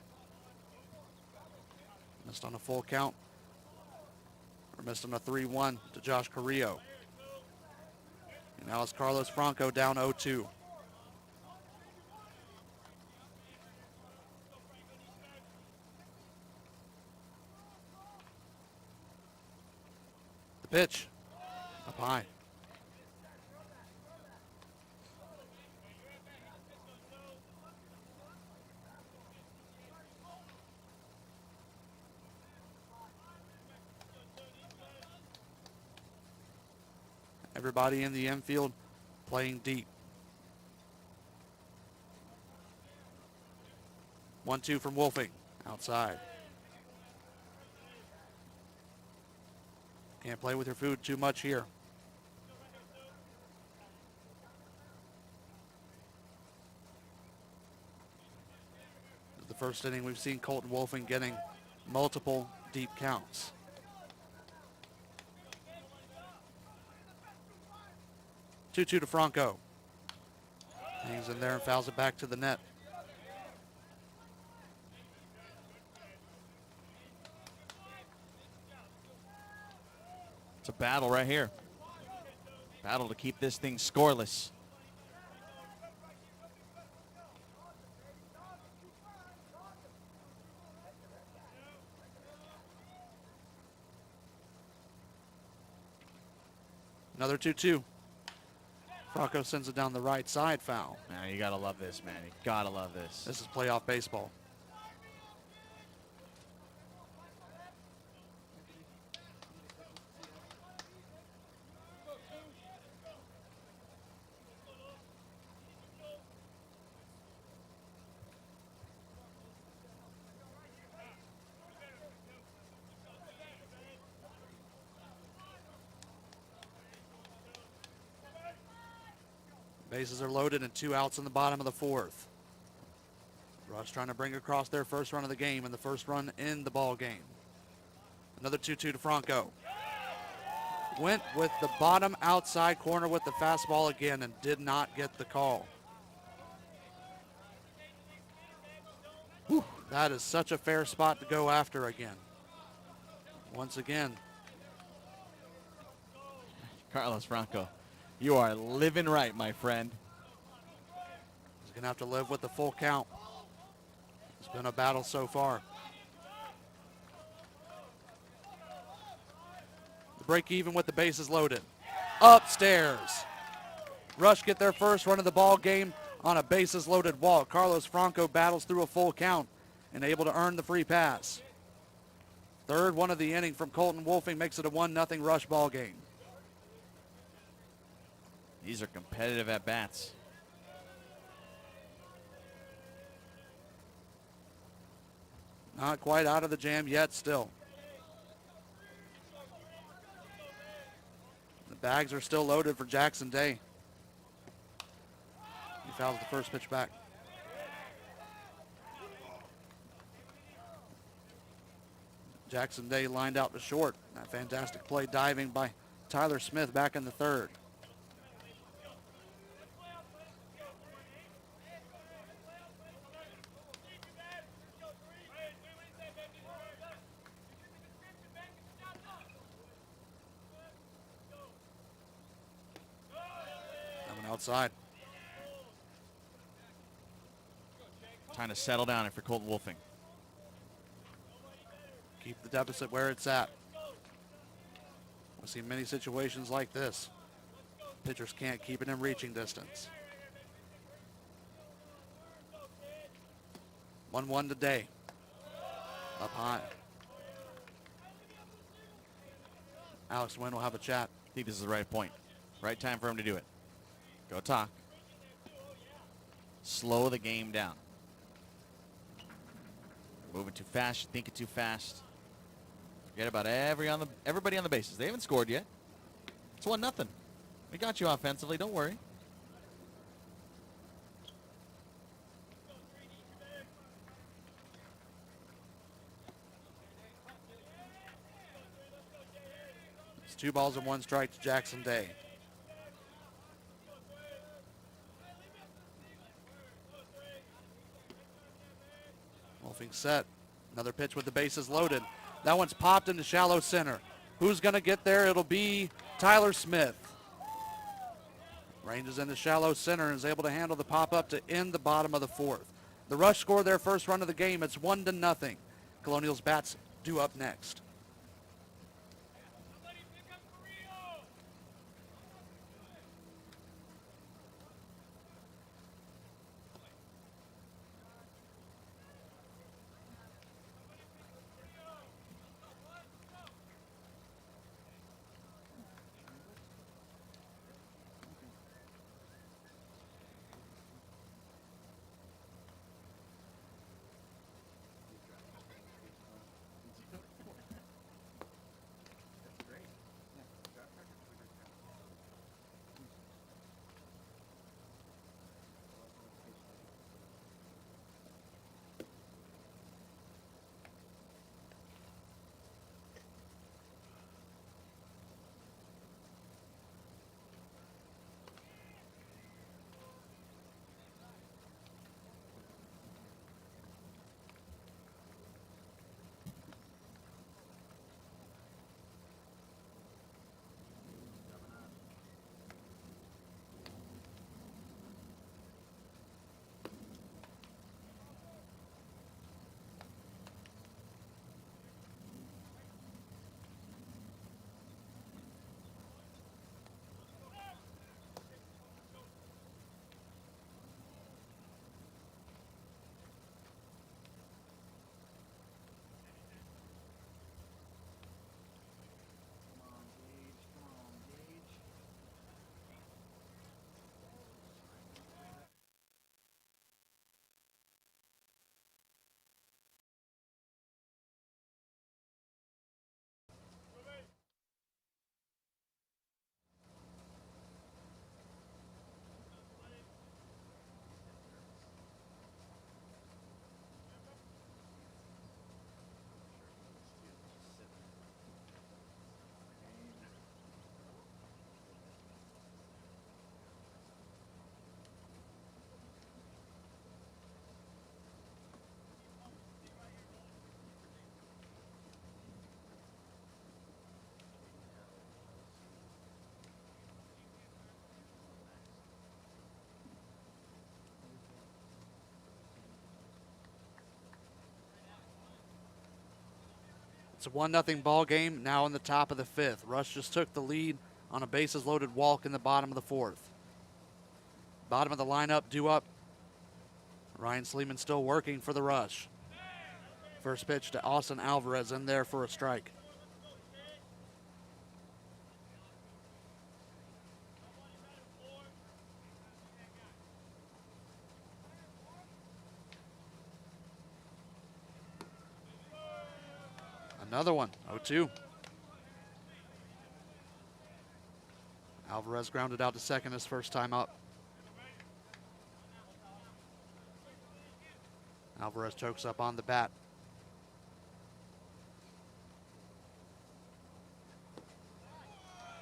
Missed on a full count. Or missed on a 3-1 to Josh Carrillo. And now it's Carlos Franco down 0-2. The pitch. Up high. Everybody in the infield playing deep. 1-2 from Wolfing, outside. Can't play with your food too much here. This is the first inning we've seen Colton Wolfing getting multiple deep counts. 2-2 to Franco. Hangs in there and fouls it back to the net. It's a battle right here. Battle to keep this thing scoreless. Another 2-2. Franco sends it down the right side, foul. Now you gotta love this, man. You gotta love this. This is playoff baseball. Bases are loaded and 2 outs in the bottom of the 4th. Rush trying to bring across their first run of the game and the first run in the ball game. Another 2-2 to Franco. Went with the bottom outside corner with the fastball again and did not get the call. Whew, that is such a fair spot to go after again. Once again. Carlos Franco, you are living right, my friend. He's going to have to live with the full count. It's been a battle so far. The break even with the bases loaded. Upstairs. Rush get their first run of the ball game on a bases loaded walk. Carlos Franco battles through a full count and able to earn the free pass. Third one of the inning from Colton Wolfing makes it a 1-0 Rush ball game. These are competitive at-bats. Not quite out of the jam yet still. The bags are still loaded for Jackson Day. He fouls the first pitch back. Jackson Day lined out to short. That fantastic play diving by Tyler Smith back in the 3rd. Outside. Time to settle down for Colton Wolfing. Keep the deficit where it's at. We've seen many situations like this. Pitchers can't keep it in reaching distance. 1-1 today. Up high. Alex Wynn will have a chat. I think this is the right point. Right time for him to do it. Go talk. Slow the game down. Moving too fast, thinking too fast. Forget about everybody on the bases. They haven't scored yet. It's 1-0. We got you offensively. Don't worry. It's 2 balls and 1 strike to Jackson Day. Wolfing set. Another pitch with the bases loaded. That one's popped into shallow center. Who's going to get there? It'll be Tyler Smith. Ranges into shallow center and is able to handle the pop-up to end the bottom of the 4th. The Rush scored their first run of the game. It's 1-0. Colonials bats due up next. It's a 1-0 ball game now in the top of the 5th. Rush just took the lead on a bases loaded walk in the bottom of the 4th. Bottom of the lineup due up. Ryan Sleeman still working for the Rush. First pitch to Austin Alvarez in there for a strike. Another one, 0-2. Alvarez grounded out to second his first time up. Alvarez chokes up on the bat.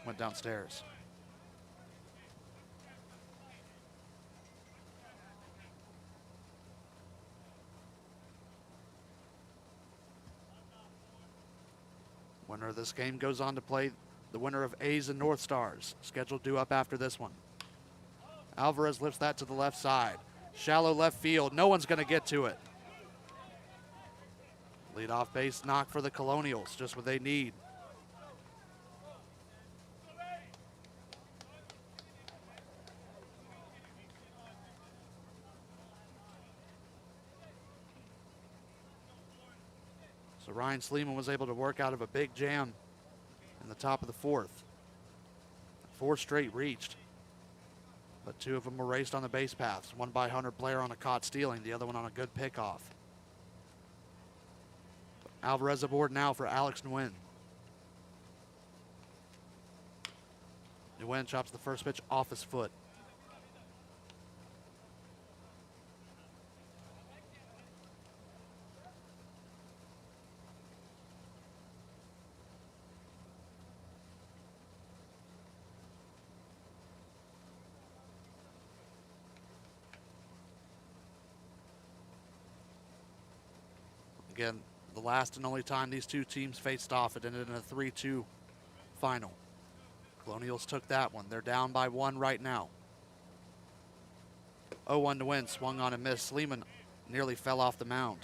Went downstairs. Winner of this game goes on to play the winner of A's and North Stars, scheduled due up after this one. Alvarez lifts that to the left side. Shallow left field. No one's going to get to it. Lead off base knock for the Colonials, just what they need. So Ryan Sleeman was able to work out of a big jam in the top of the fourth. 4 straight reached, but 2 of them were raced on the base paths. One by Hunter Blair on a caught stealing, the other one on a good pickoff. Alvarez aboard now for Alex Nguyen. Nguyen chops the first pitch off his foot. Again, the last and only time these two teams faced off, it ended in a 3-2 final. Colonials took that one. They're down by 1 right now. 0-1 to win. Swung on and missed. Sleeman nearly fell off the mound.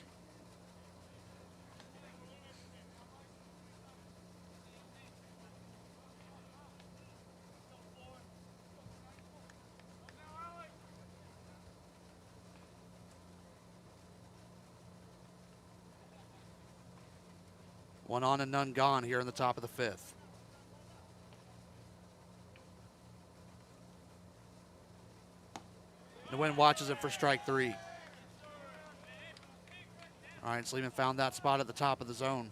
One on and none gone here in the top of the 5th. Nguyen watches it for strike 3. Ryan Sleeman found that spot at the top of the zone.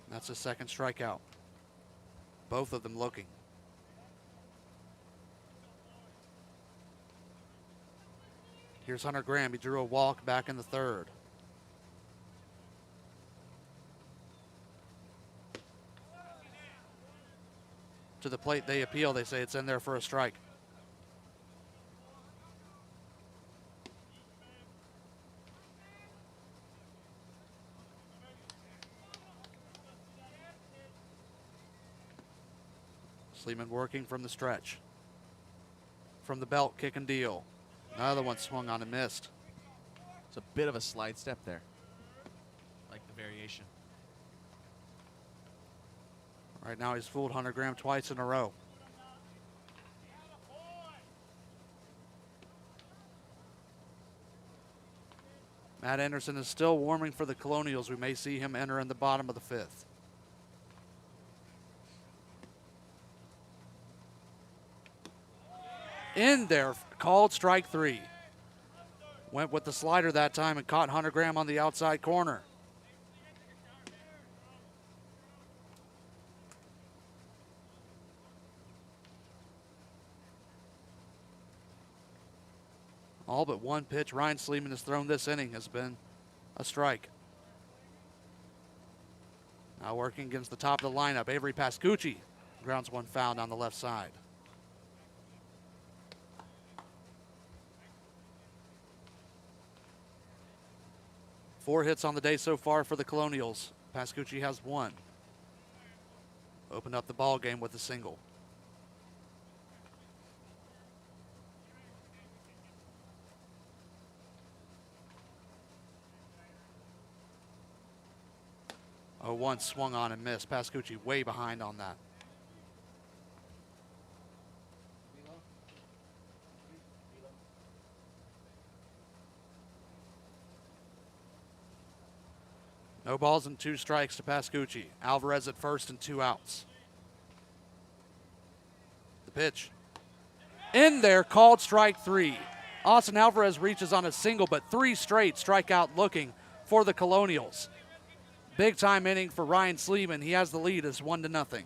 That's his second strikeout. Both of them looking. Here's Hunter Graham. He drew a walk back in the 3rd. To the plate, they appeal. They say it's in there for a strike. Sleeman working from the stretch. From the belt, kick and deal. Another one swung on and missed. It's a bit of a slide step there. Like the variation. Right now he's fooled Hunter Graham twice in a row. Matt Anderson is still warming for the Colonials. We may see him enter in the bottom of the 5th. In there, called strike 3. Went with the slider that time and caught Hunter Graham on the outside corner. All but one pitch Ryan Sleeman has thrown this inning has been a strike. Now working against the top of the lineup, Avery Pascucci grounds one foul down the left side. Four hits on the day so far for the Colonials. Pascucci has 1. Opened up the ball game with a single. Oh, 1 swung on and missed. Pascucci way behind on that. No balls and 2 strikes to Pascucci. Alvarez at first and 2 outs. The pitch. In there, called strike 3. Austin Alvarez reaches on a single, but 3 straight strikeout looking for the Colonials. Big time inning for Ryan Sleeman. He has the lead as 1-0.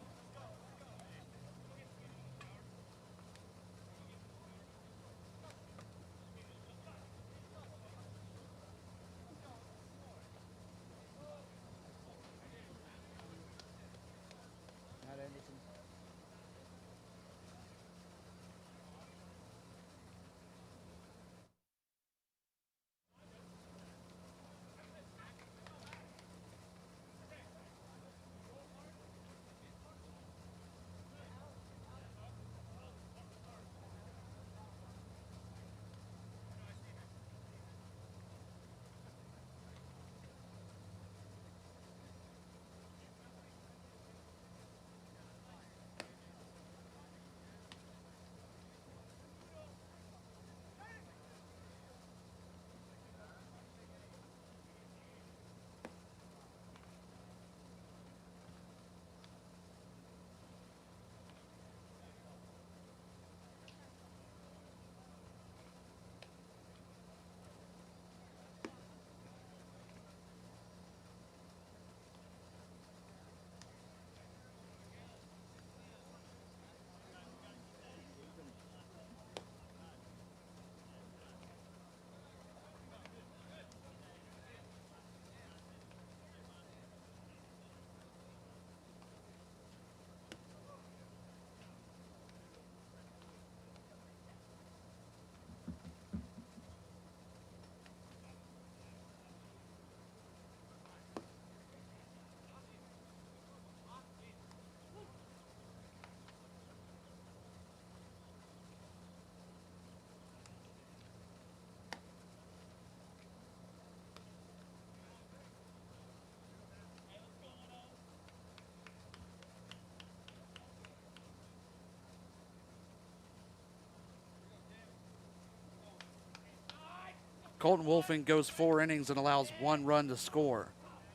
Colton Wolfing goes 4 innings and allows 1 run to score.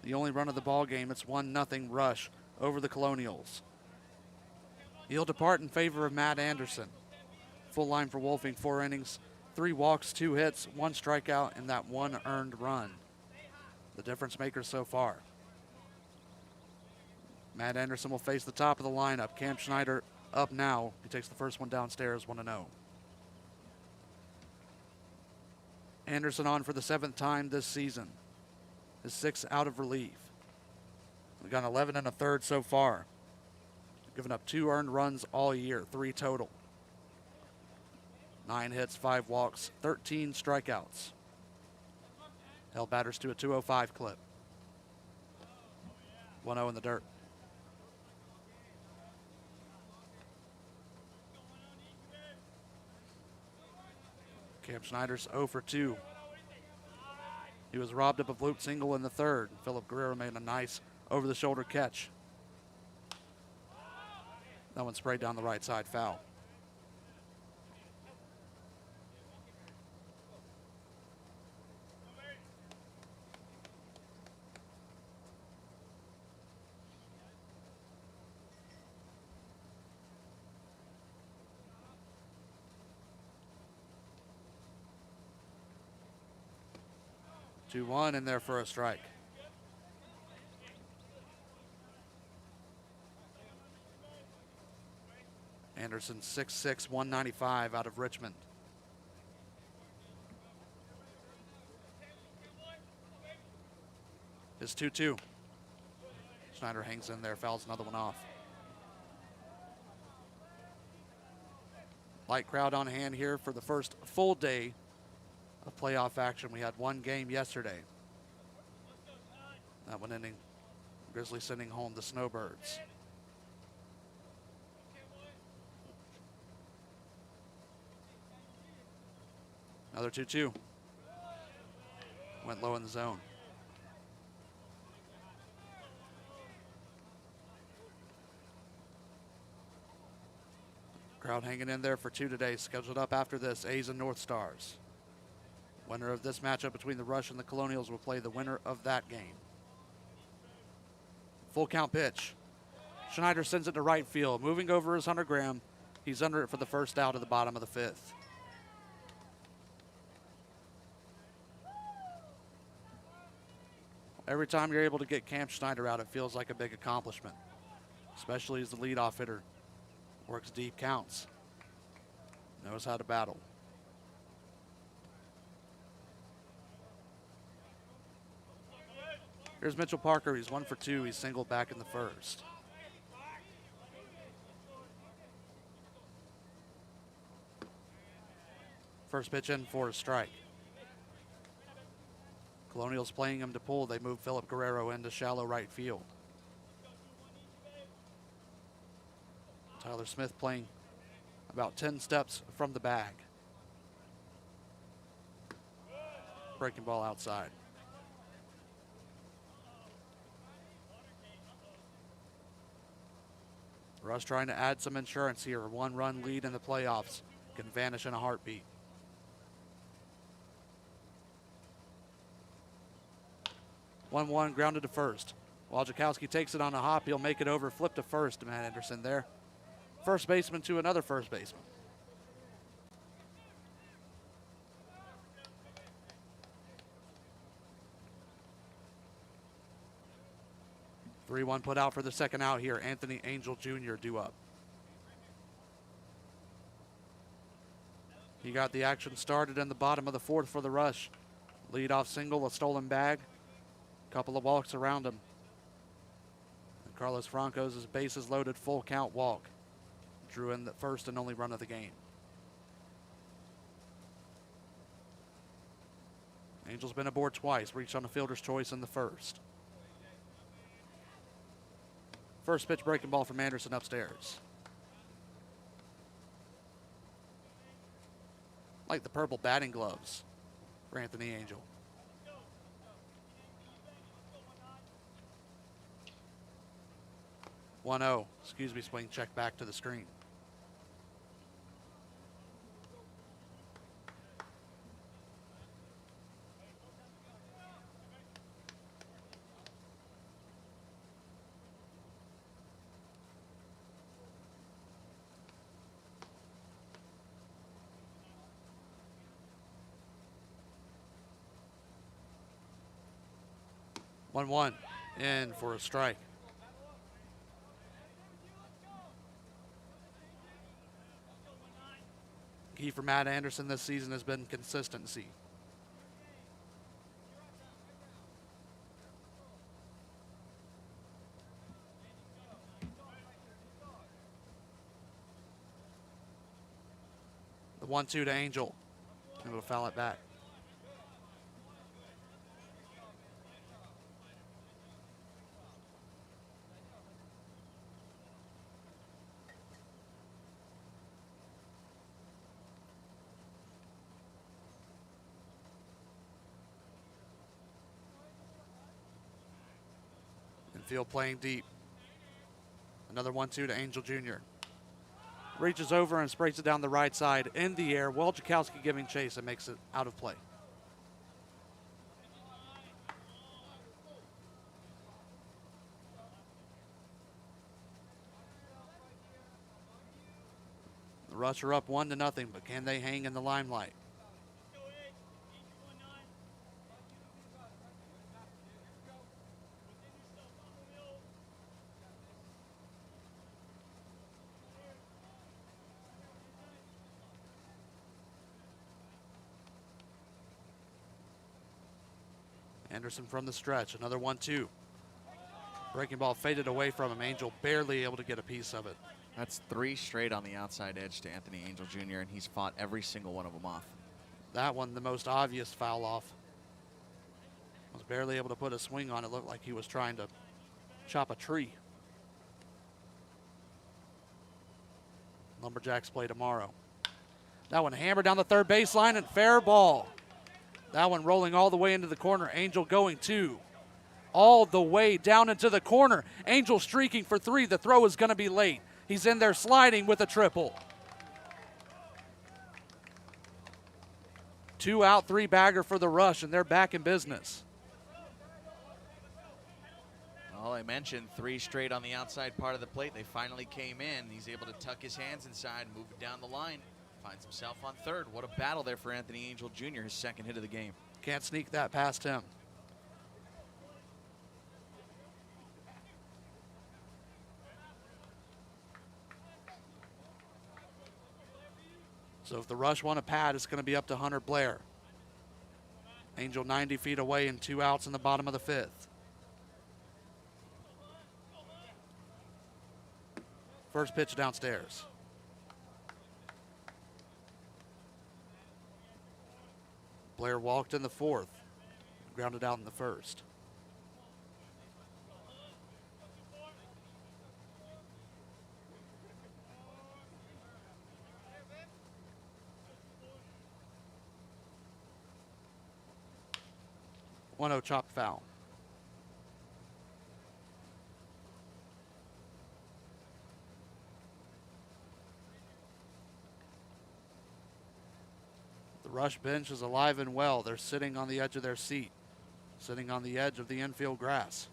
The only run of the ball game, it's 1-0 Rush over the Colonials. He'll depart in favor of Matt Anderson. Full line for Wolfing, 4 innings, 3 walks, 2 hits, 1 strikeout, and that 1 earned run. The difference maker so far. Matt Anderson will face the top of the lineup. Cam Schneider up now. He takes the first one downstairs, 1-0. Anderson on for the 7th time this season. His 6th out of relief. We've got 11 1/3 so far. Given up 2 earned runs all year, 3 total. 9 hits, 5 walks, 13 strikeouts. Held batters to a 205 clip. 1-0 in the dirt. Cam Schneider's 0 for 2. He was robbed of a bloop single in the 3rd. Philip Guerrero made a nice over-the-shoulder catch. That one sprayed down the right side, foul. Two one in there for a strike. Anderson 6'6", 195 out of Richmond. It's 2-2. Schneider hangs in there, fouls another one off. Light crowd on hand here for the first full day of playoff action. We had 1 game yesterday. That one ending Grizzlies sending home the Snowbirds. Another 2-2. Went low in the zone. Crowd hanging in there for 2 today. Scheduled up after this, A's and North Stars. Winner of this matchup between the Rush and the Colonials will play the winner of that game. Full count pitch. Schneider sends it to right field. Moving over is Hunter Graham. He's under it for the first out of the bottom of the 5th. Every time you're able to get Cam Schneider out, it feels like a big accomplishment, especially as the leadoff hitter works deep counts, knows how to battle. Here's Mitchell Parker. He's 1 for 2. He's singled back in the 1st. First pitch in for a strike. Colonials playing him to pull. They move Philip Guerrero into shallow right field. Tyler Smith playing about 10 steps from the bag. Breaking ball outside. Rush trying to add some insurance here. 1-run lead in the playoffs can vanish in a heartbeat. One grounded to first. Wojciechowski takes it on a hop. He'll make it over. Flip to first. Matt Anderson there. First baseman to another first baseman. Three-one put out for the second out here. Anthony Angel Jr. due up. He got the action started in the bottom of the 4th for the Rush. Leadoff single, a stolen bag. Couple of walks around him. And Carlos Franco's bases loaded, full count walk. Drew in the first and only run of the game. Angel's been aboard twice, reached on a fielder's choice in the 1st. First pitch breaking ball from Anderson upstairs. Like the purple batting gloves for Anthony Angel. 1-0. Excuse me, swing check back to the screen. 1-1 in for a strike. Key for Matt Anderson this season has been consistency. The 1-2 to Angel. Able to foul it back. Infield playing deep. Another 1-2 to Angel Jr. Reaches over and sprays it down the right side in the air. Wojciechowski giving chase and makes it out of play. The Rush are up 1-0, but can they hang in the limelight? Anderson from the stretch, another 1-2. Breaking ball faded away from him. Angel barely able to get a piece of it. That's 3 straight on the outside edge to Anthony Angel Jr., and he's fought every single one of them off. That one, the most obvious foul off. Was barely able to put a swing on it. Looked like he was trying to chop a tree. Lumberjacks play tomorrow. That one hammered down the third baseline and fair ball. That one rolling all the way into the corner. Angel going 2. All the way down into the corner. Angel streaking for 3. The throw is going to be late. He's in there sliding with a triple. 2 out, 3 bagger for the Rush, and they're back in business. Well, I mentioned 3 straight on the outside part of the plate. They finally came in. He's able to tuck his hands inside, move it down the line. Finds himself on third. What a battle there for Anthony Angel Jr., his second hit of the game. Can't sneak that past him. So if the Rush want a pad, it's going to be up to Hunter Blair. Angel 90 feet away and 2 outs in the bottom of the 5th. First pitch downstairs. Blair walked in the 4th, grounded out in the 1st. One 0 chop foul. The Rush bench is alive and well. They're sitting on the edge of their seat, sitting on the edge of the infield grass.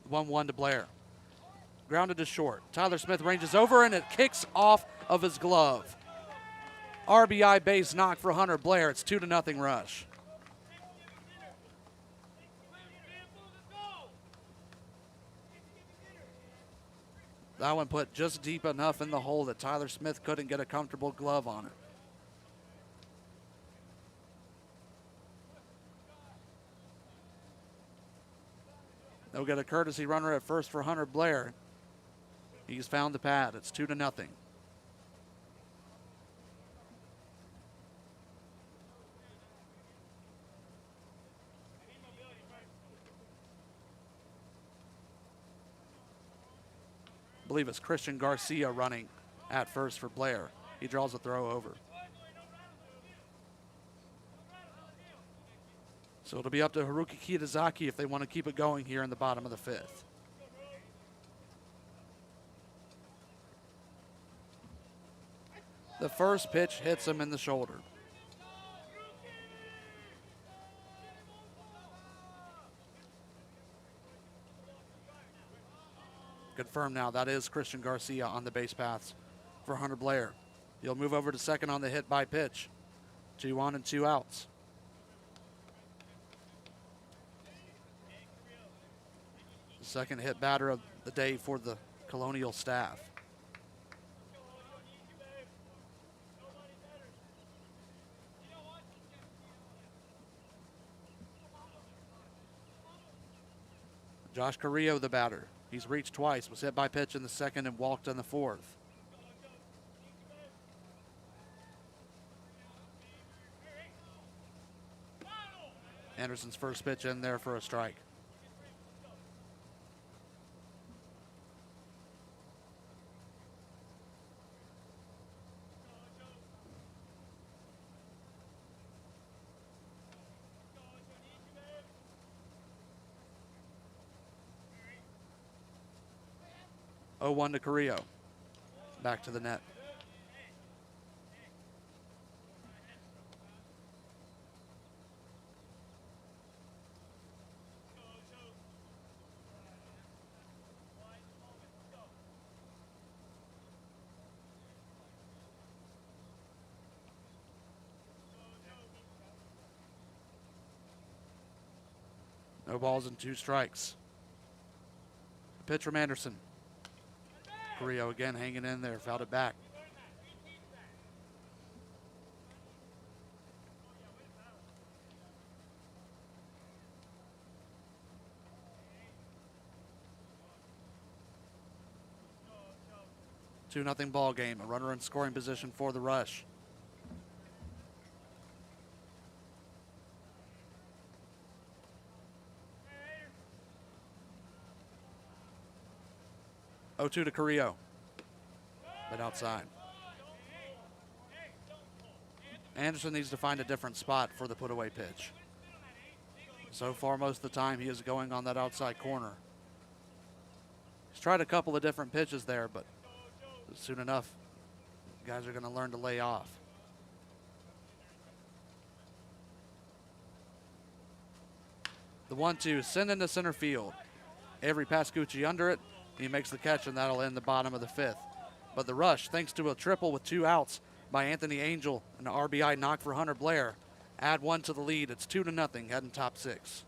One 1 to Blair. Grounded to short. Tyler Smith ranges over and it kicks off of his glove. RBI base knock for Hunter Blair. It's 2-0 Rush. That one put just deep enough in the hole that Tyler Smith couldn't get a comfortable glove on it. They'll get a courtesy runner at first for Hunter Blair. He's found the pad. It's 2-0. I believe it's Christian Garcia running at first for Blair. He draws a throw over. So it'll be up to Haruki Kitazaki if they want to keep it going here in the bottom of the 5th. The first pitch hits him in the shoulder. Confirmed now, that is Christian Garcia on the base paths for Hunter Blair. He'll move over to second on the hit by pitch. 2 on and 2 outs. The second hit batter of the day for the Colonial staff. Josh Carrillo, the batter. He's reached twice, was hit by pitch in the second and walked in the fourth. Anderson's first pitch in there for a strike. Oh, 1 to Carrillo. Back to the net. No balls and 2 strikes. Pitch from Anderson. Carrillo again hanging in there, fouled it back. Two nothing ball game. A runner in scoring position for the Rush. Oh, 2 to Carrillo, but outside. Anderson needs to find a different spot for the put-away pitch. So far, most of the time, he is going on that outside corner. He's tried a couple of different pitches there, but soon enough, guys are going to learn to lay off. The 1-2, send into center field. Avery Pascucci under it. He makes the catch, and that'll end the bottom of the 5th. But the Rush, thanks to a triple with 2 outs by Anthony Angel and an RBI knock for Hunter Blair, add 1 to the lead. It's 2-0, heading top 6.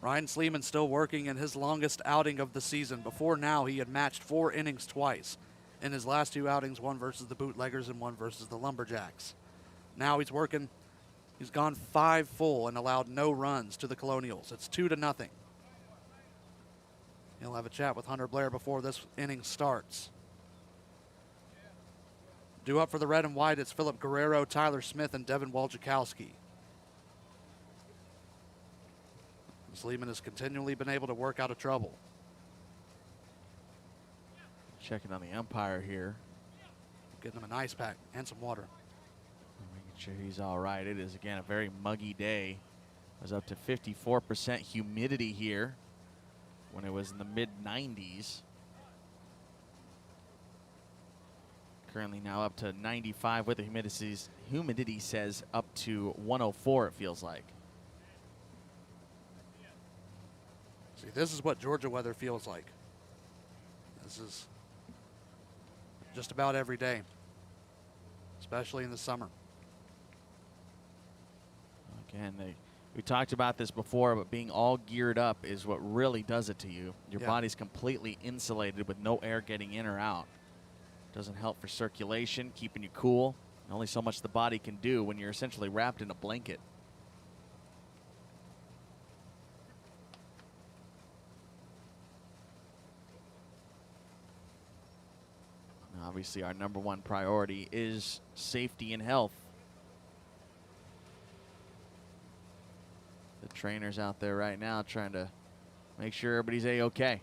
Ryan Sleeman still working in his longest outing of the season. Before now, he had matched 4 innings twice. In his last 2 outings, 1 versus the Bootleggers and 1 versus the Lumberjacks. Now he's working. He's gone 5 full and allowed no runs to the Colonials. It's 2-0. He'll have a chat with Hunter Blair before this inning starts. Due up for the red and white, it's Philip Guerrero, Tyler Smith, and Devin Wojciechowski. Sleeman has continually been able to work out of trouble. Checking on the umpire here. Getting him an ice pack and some water. Making sure he's all right. It is, again, a very muggy day. It was up to 54% humidity here when it was in the mid-90s. Currently now up to 95 with the humidity says up to 104, it feels like. See, this is what Georgia weather feels like. This is just about every day, especially in the summer. Again, we talked about this before, but being all geared up is what really does it to you. Your body's completely insulated with no air getting in or out. Doesn't help for circulation, keeping you cool. Only so much the body can do when you're essentially wrapped in a blanket. Now, obviously, our number one priority is safety and health. The trainers out there right now trying to make sure everybody's A-okay.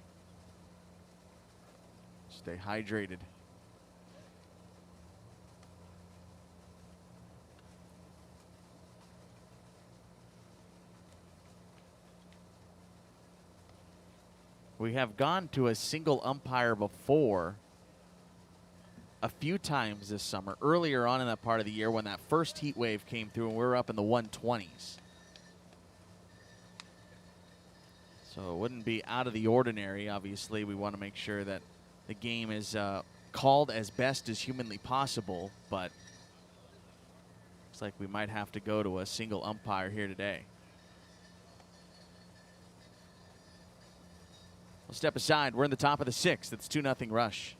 Stay hydrated. We have gone to a single umpire before a few times this summer, earlier on in that part of the year when that first heat wave came through and we were up in the 120s. So it wouldn't be out of the ordinary. Obviously, we want to make sure that the game is called as best as humanly possible, but looks like we might have to go to a single umpire here today. We'll step aside. We're in the top of the sixth. It's 2-0 Rush.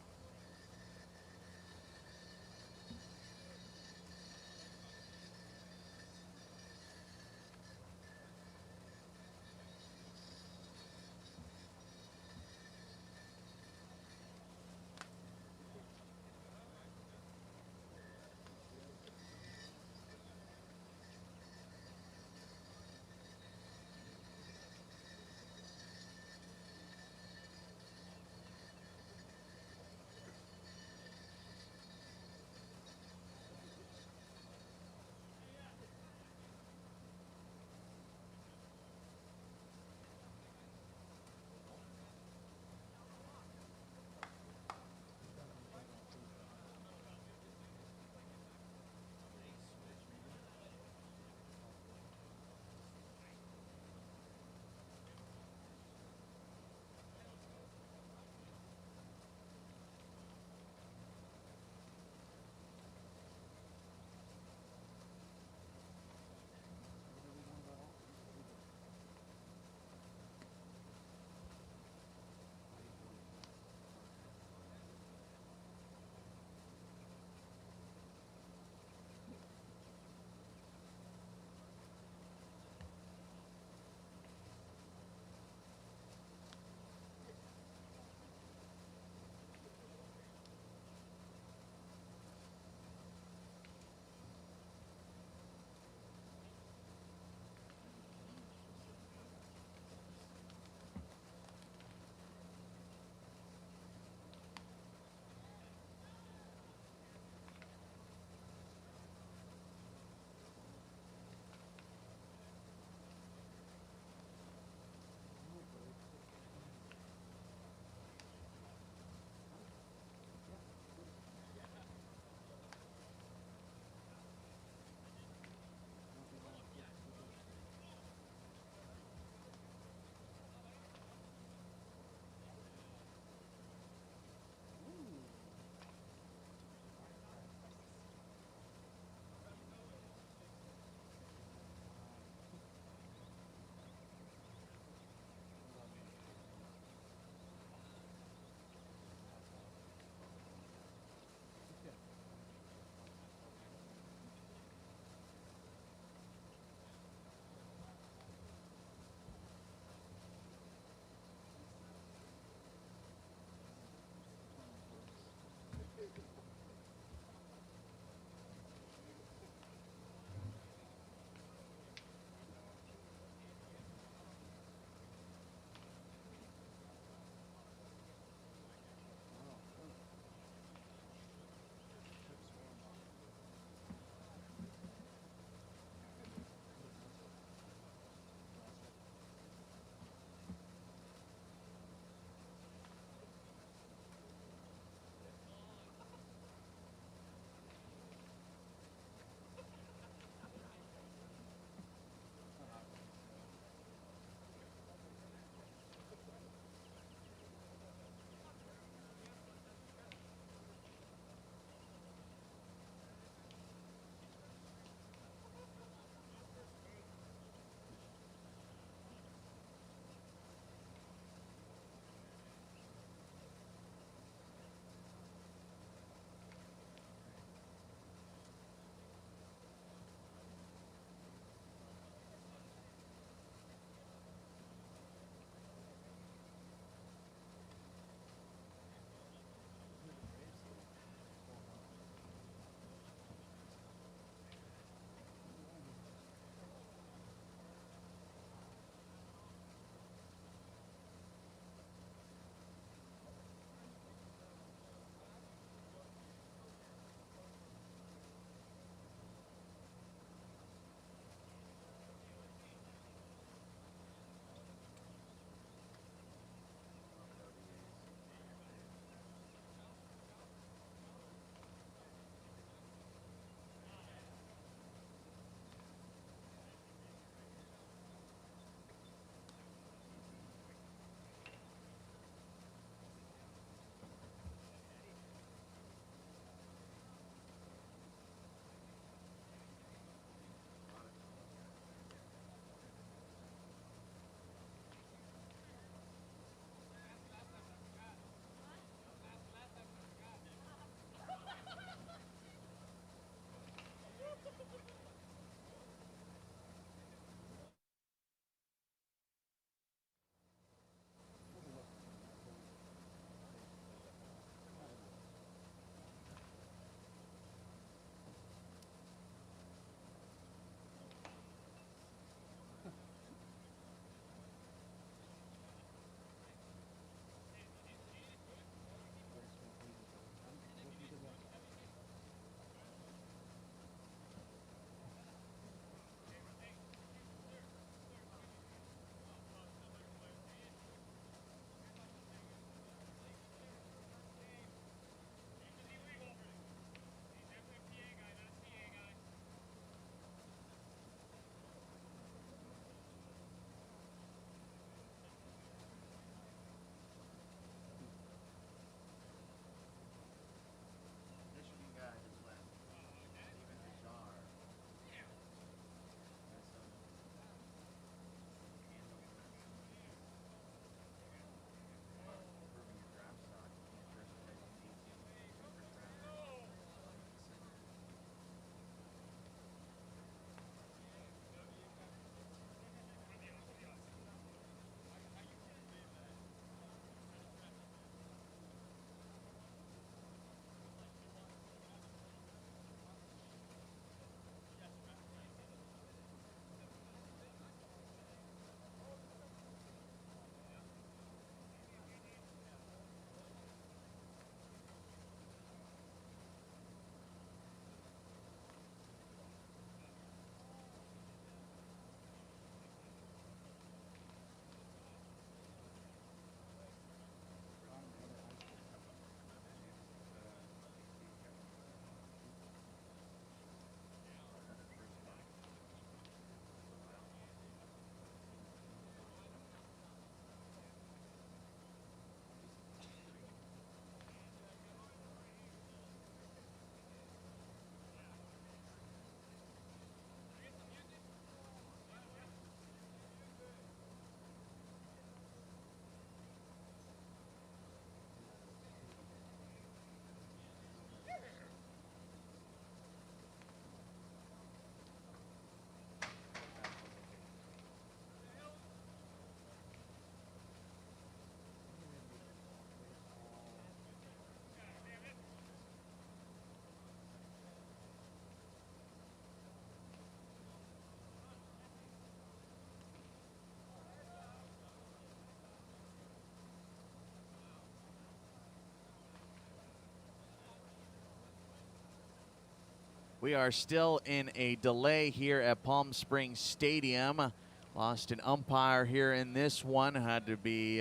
We are still in a delay here at Palm Springs Stadium. Lost an umpire here in this one. Had to be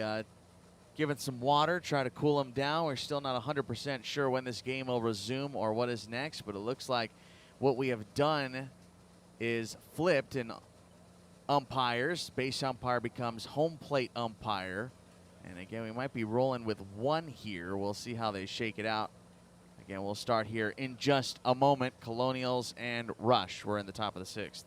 given some water, try to cool him down. We're still not 100% sure when this game will resume or what is next, but it looks like what we have done is flipped in umpires. Base umpire becomes home plate umpire. And again, we might be rolling with one here. We'll see how they shake it out. Again, we'll start here in just a moment. Colonials and Rush. We're in the top of the sixth.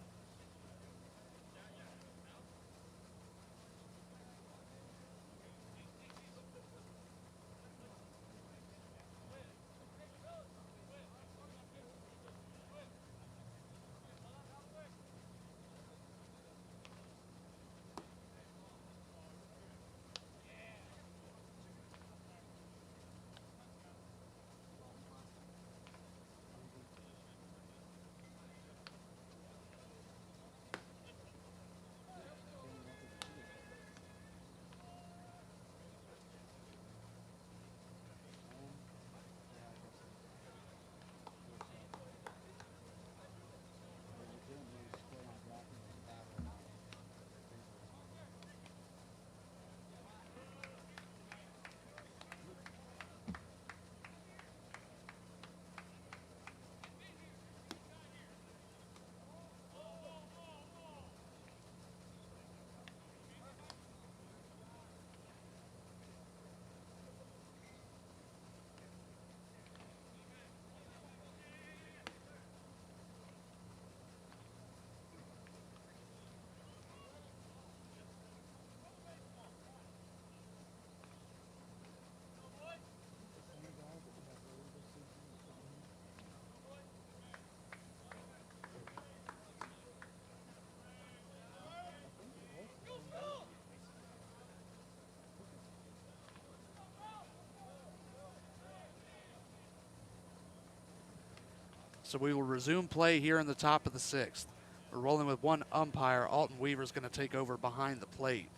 So we will resume play here in the top of the sixth. We're rolling with one umpire. Alton Weaver is going to take over behind the plate.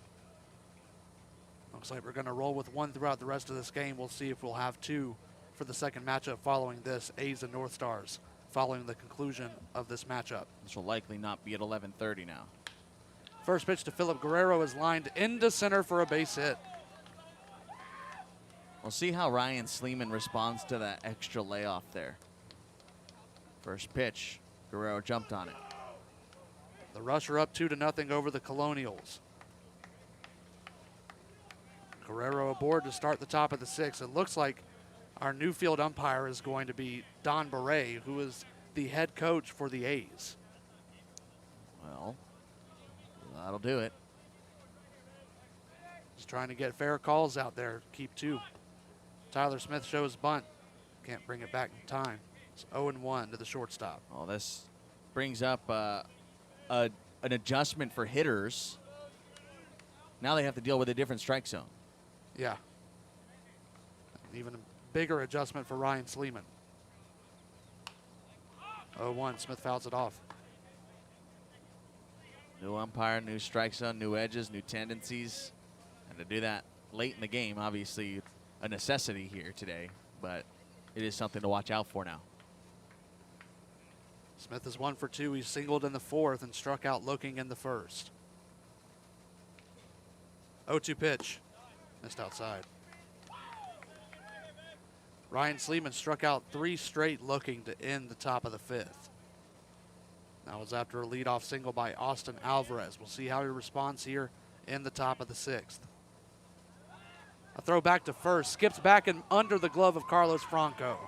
Looks like we're going to roll with one throughout the rest of this game. We'll see if we'll have two for the second matchup following this. A's and North Stars following the conclusion of this matchup. This will likely not be at 11:30 now. First pitch to Philip Guerrero is lined into center for a base hit. We'll see how Ryan Sleeman responds to that extra layoff there. First pitch, Guerrero jumped on it. The Rush are up 2-0 over the Colonials. Guerrero aboard to start the top of the sixth. It looks like our new field umpire is going to be Don Beret, who is the head coach for the A's. Well, that'll do it. Just trying to get fair calls out there. Keep two. Tyler Smith shows bunt. Can't bring it back in time. It's 0-1 to the shortstop. Well, this brings up an adjustment for hitters. Now they have to deal with a different strike zone. Yeah. Even a bigger adjustment for Ryan Sleeman. 0-1, Smith fouls it off. New umpire, new strike zone, new edges, new tendencies. And to do that late in the game, obviously a necessity here today, but it is something to watch out for now. Smith is 1 for 2. He singled in the fourth and struck out looking in the first. 0-2 pitch. Missed outside. Ryan Sleeman struck out 3 straight looking to end the top of the fifth. That was after a leadoff single by Austin Alvarez. We'll see how he responds here in the top of the sixth. A throw back to first. Skips back and under the glove of Carlos Franco.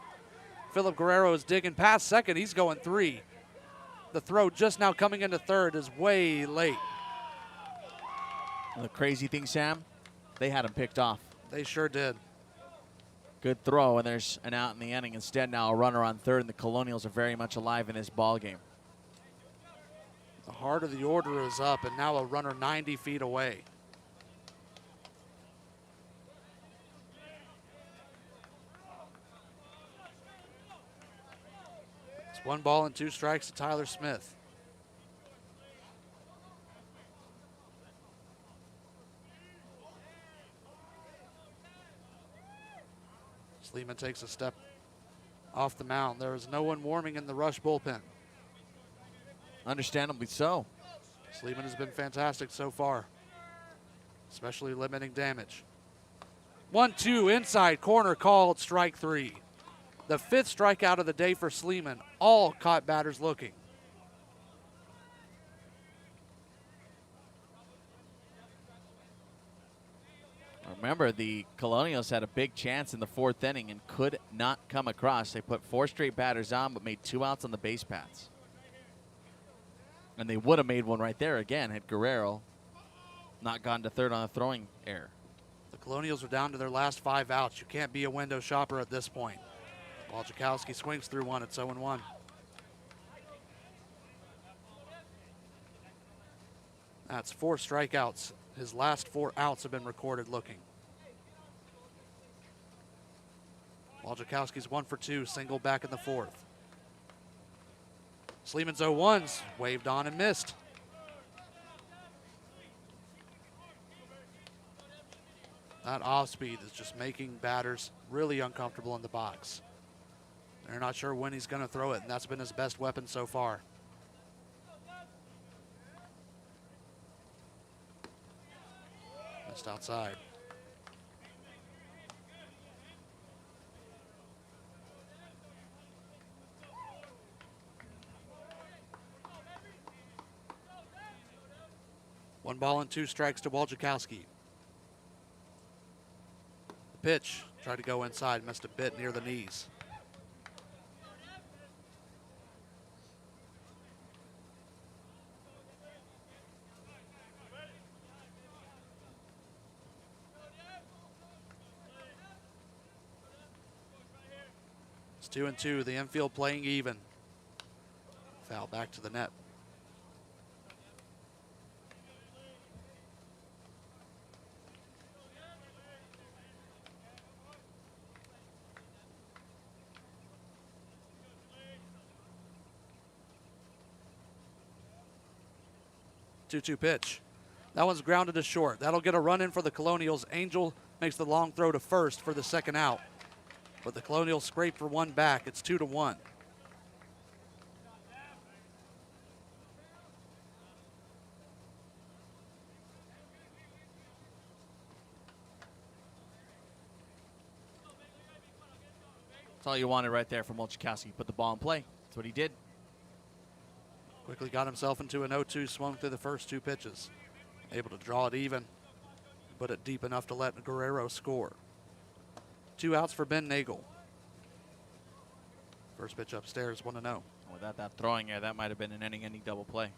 Philip Guerrero is digging past second. He's going 3. The throw just now coming into third is way late. And the crazy thing, Sam, they had him picked off. They sure did. Good throw, and there's an out in the inning. Instead, now a runner on third, and the Colonials are very much alive in this ball game. The heart of the order is up, and now a runner 90 feet away. It's 1 ball and 2 strikes to Tyler Smith. Sleeman takes a step off the mound. There is no one warming in the Rush bullpen. Understandably so. Sleeman has been fantastic so far, especially limiting damage. 1-2 inside corner called, strike 3. The 5th strikeout of the day for Sleeman. All caught batters looking. Remember, the Colonials had a big chance in the 4th inning and could not come across. They put 4 straight batters on, but made 2 outs on the base paths. And they would have made one right there again had Guerrero not gone to third on a throwing error. The Colonials are down to their last 5 outs. You can't be a window shopper at this point. Walczykowski swings through one. It's 0-1. That's 4 strikeouts. His last 4 outs have been recorded looking. Walczykowski's 1 for 2, single back in the 4th. Sleeman's 0-1s, waved on and missed. That off speed is just making batters really uncomfortable in the box. They're not sure when he's going to throw it, and that's been his best weapon so far. Missed outside. One ball and 2 strikes to Walczykowski. The pitch, tried to go inside, missed a bit near the knees. It's 2-2, the infield playing even. Foul back to the net. Two-two pitch. That one's grounded to short. That'll get a run in for the Colonials. Angel makes the long throw to first for the 2nd out. But the Colonials scrape for 1 back. It's 2-1. That's all you wanted right there from Walczykowski. Put the ball in play. That's what he did. Quickly got himself into an 0-2, swung through the first 2 pitches. Able to draw it even, put it deep enough to let Guerrero score. 2 outs for Ben Nagel. First pitch upstairs, 1-0. Without that throwing error, that might have been an inning-ending double play.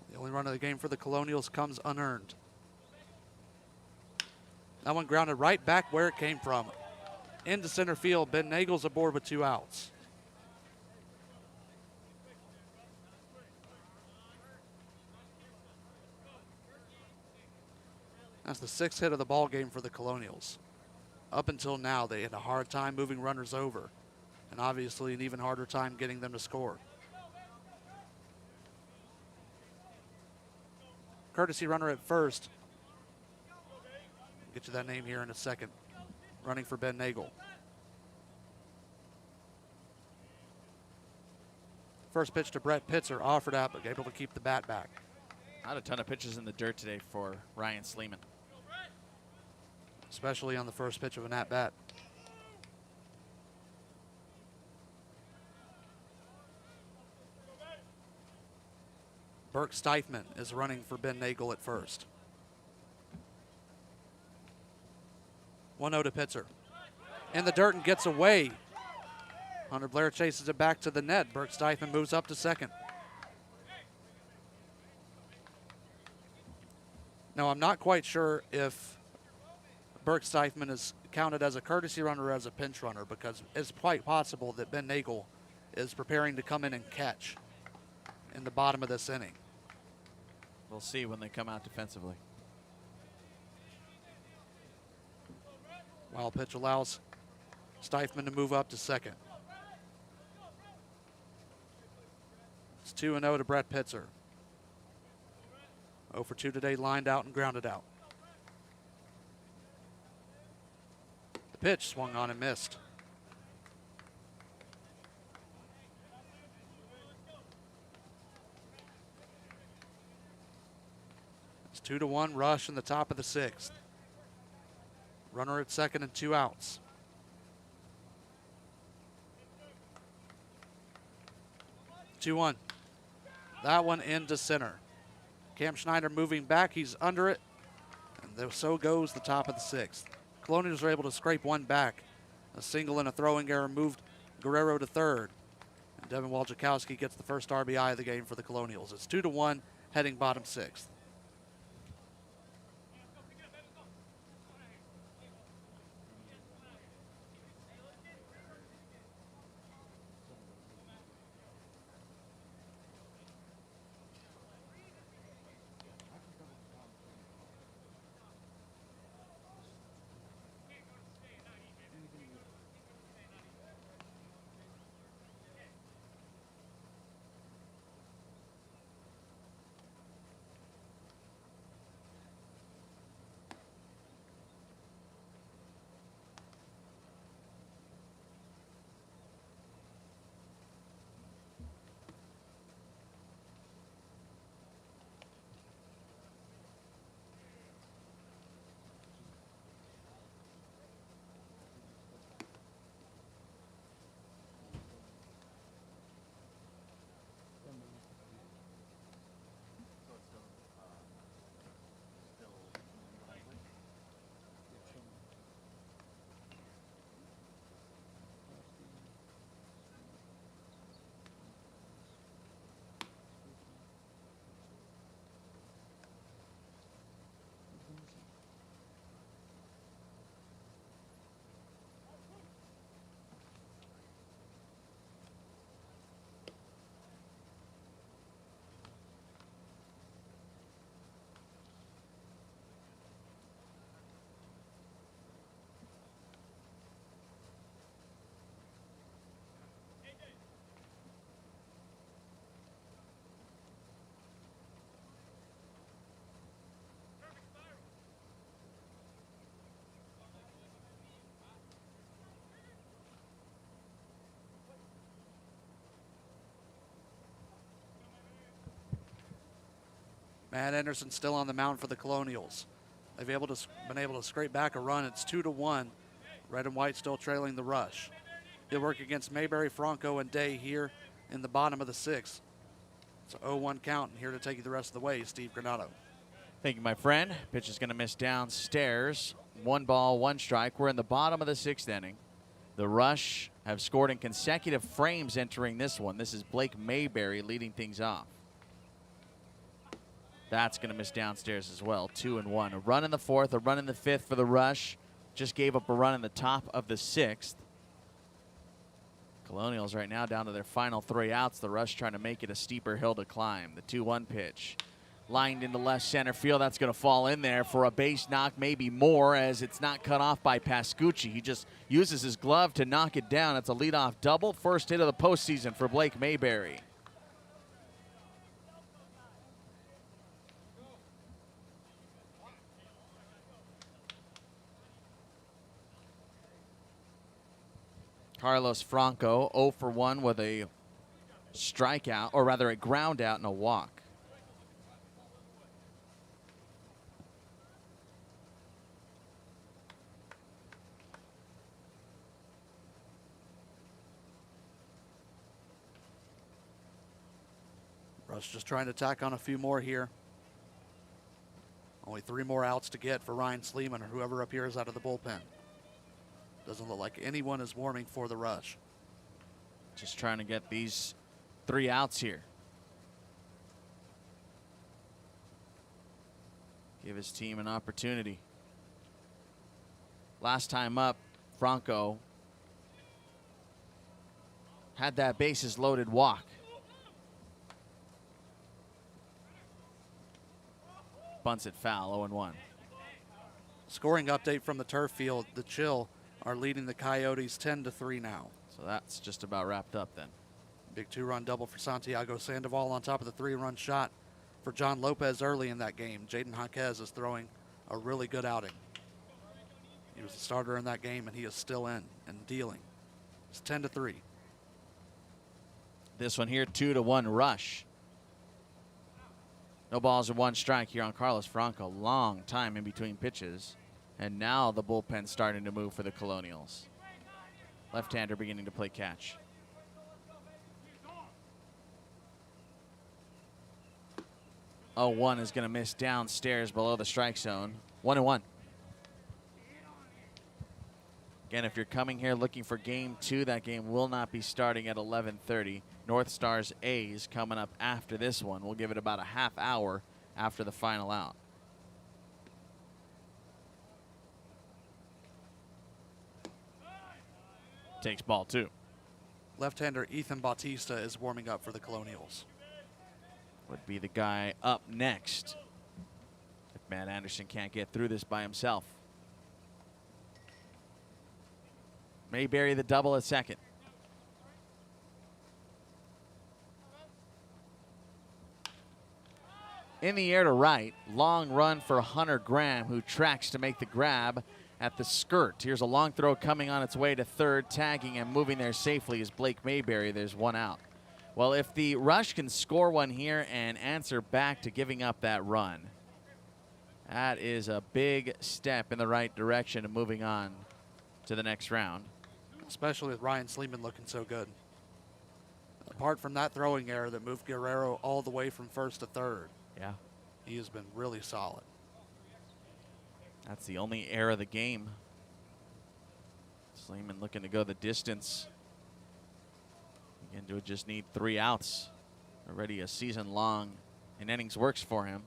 The only run of the game for the Colonials comes unearned. That one grounded right back where it came from. Into center field. Ben Nagel's aboard with 2 outs. That's the 6th hit of the ball game for the Colonials. Up until now, they had a hard time moving runners over, and obviously an even harder time getting them to score. Courtesy runner at first. Get you that name here in a second. Running for Ben Nagel. First pitch to Brett Pitzer, offered out, but able to keep the bat back. Not a ton of pitches in the dirt today for Ryan Sleeman. Especially on the first pitch of an at-bat. Burke Steifman is running for Ben Nagel at first. 1-0 to Pitzer. In the dirt and gets away. Hunter Blair chases it back to the net. Burke Steifman moves up to second. Now, I'm not quite sure if Burke Steifman is counted as a courtesy runner or as a pinch runner, because it's quite possible that Ben Nagel is preparing to come in and catch in the bottom of this inning. We'll see when they come out defensively. Wild pitch allows Steifman to move up to second. It's 2-0 to Brett Pitzer. 0 for 2 today, lined out and grounded out. pitch swung on and missed. It's 2-1 Rush in the top of the 6th. Runner at second and 2 outs. Two one. That one into center. Cam Schneider moving back. He's under it. And so goes the top of the 6th. Colonials were able to scrape one back. A single and a throwing error moved Guerrero to third. And Devin Waljakowski gets the first RBI of the game for the Colonials. It's 2-1 heading bottom 6th. Matt Anderson still on the mound for the Colonials. They've been able to scrape back a run. It's 2-1. Red and white still trailing the Rush. He'll work against Mayberry, Franco, and Day here in the bottom of the 6th. It's an 0-1 count, and here to take you the rest of the way, Steve Granado. Thank you, my friend. Pitch is going to miss downstairs. 1 ball, 1 strike. We're in the bottom of the 6th inning. The Rush have scored in consecutive frames entering this one. This is Blake Mayberry leading things off. That's going to miss downstairs as well. 2-1. A run in the 4th, a run in the 5th for the Rush. Just gave up a run in the top of the 6th. Colonials right now down to their final 3 outs. The Rush trying to make it a steeper hill to climb. The 2-1 pitch. Lined into left center field. That's going to fall in there for a base knock, maybe more, as it's not cut off by Pascucci. He just uses his glove to knock it down. It's a leadoff double. First hit of the postseason for Blake Mayberry. Carlos Franco 0 for 1 with a strikeout, or rather a ground out and a walk. Rush just trying to tack on a few more here. Only 3 more outs to get for Ryan Sleeman or whoever appears out of the bullpen. Doesn't look like anyone is warming for the Rush. Just trying to get these 3 outs here. Give his team an opportunity. Last time up, Franco had that bases loaded walk. Bunts it foul, 0-1. Scoring update from the turf field. The Chill are leading the Coyotes 10-3 now. So that's just about wrapped up then. Big 2-run double for Santiago Sandoval on top of the 3-run shot for John Lopez early in that game. Jaden Jaquez is throwing a really good outing. He was a starter in that game, and he is still in and dealing. It's 10-3. This one here, 2-1 rush. No balls and one strike here on Carlos Franco. Long time in between pitches. And now the bullpen's starting to move for the Colonials. Left-hander beginning to play catch. Oh, one is going to miss downstairs below the strike zone. 1-1. Again, if you're coming here looking for game 2, that game will not be starting at 11:30. North Stars A's coming up after this one. We'll give it about a half hour after the final out. Takes ball 2. Left-hander Ethan Bautista is warming up for the Colonials. Would be the guy up next if Matt Anderson can't get through this by himself. Mayberry the double at second. In the air to right, long run for Hunter Graham, who tracks to make the grab at the skirt. Here's a long throw coming on its way to third, tagging and moving there safely is Blake Mayberry. There's one out. Well, if the Rush can score one here and answer back to giving up that run, that is a big step in the right direction and moving on to the next round. Especially with Ryan Sleeman looking so good. Apart from that throwing error that moved Guerrero all the way from first to third. Yeah. He has been really solid. That's the only error of the game. Sleeman looking to go the distance. Again, do just need 3 outs. Already a season long in innings works for him.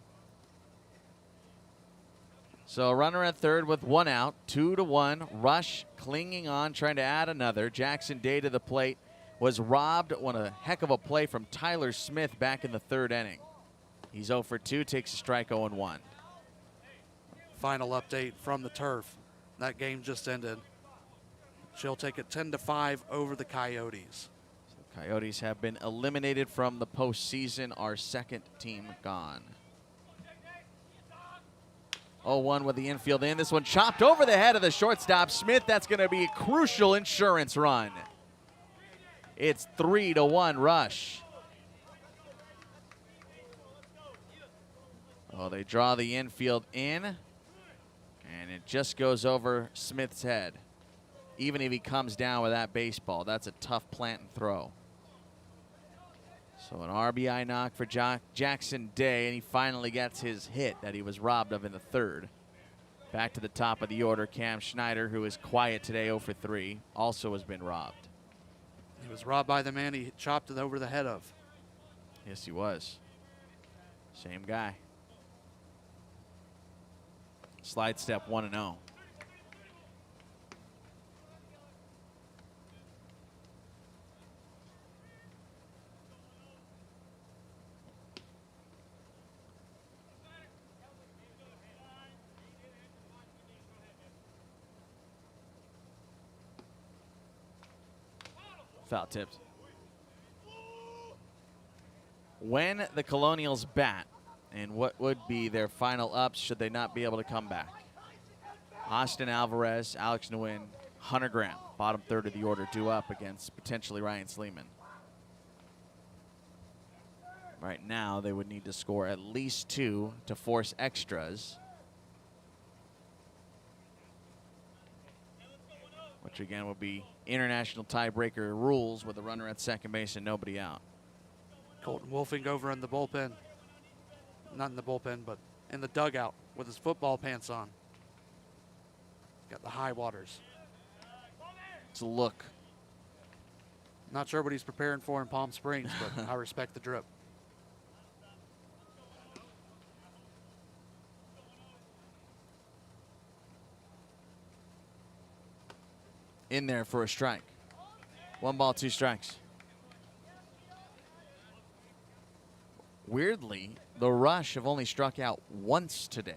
So runner at third with 1 out, 2-1. Rush clinging on, trying to add another. Jackson Day to the plate. Was robbed on a heck of a play from Tyler Smith back in the 3rd inning. He's 0 for 2, takes a strike 0-1. Final update from the turf. That game just ended. She'll take it 10-5 over the Coyotes. So the Coyotes have been eliminated from the postseason. Our 2nd team gone. 0-1 with the infield in. This one chopped over the head of the shortstop, Smith. That's going to be a crucial insurance run. It's 3-1 Rush. Oh, they draw the infield in, and it just goes over Smith's head. Even if he comes down with that baseball, that's a tough plant and throw. So an RBI knock for Jackson Day, and he finally gets his hit that he was robbed of in the 3rd. Back to the top of the order, Cam Schneider, who is quiet today, 0 for 3, also has been robbed. He was robbed by the man he chopped it over the head of. Yes, he was. Same guy. Slide step 1-0. Foul tipped. When the Colonials bat, and what would be their final ups should they not be able to come back? Austin Alvarez, Alex Nguyen, Hunter Graham, bottom 3rd of the order, due up against potentially Ryan Sleeman. Right now, they would need to score at least 2 to force extras, which again would be international tiebreaker rules with a runner at second base and nobody out. Colton Wolfing over in the bullpen. Not in the bullpen, but in the dugout with his football pants on. Got the high waters. It's a look. Not sure what he's preparing for in Palm Springs, but I respect the drip. In there for a strike. 1 ball, 2 strikes. Weirdly, the Rush have only struck out once today.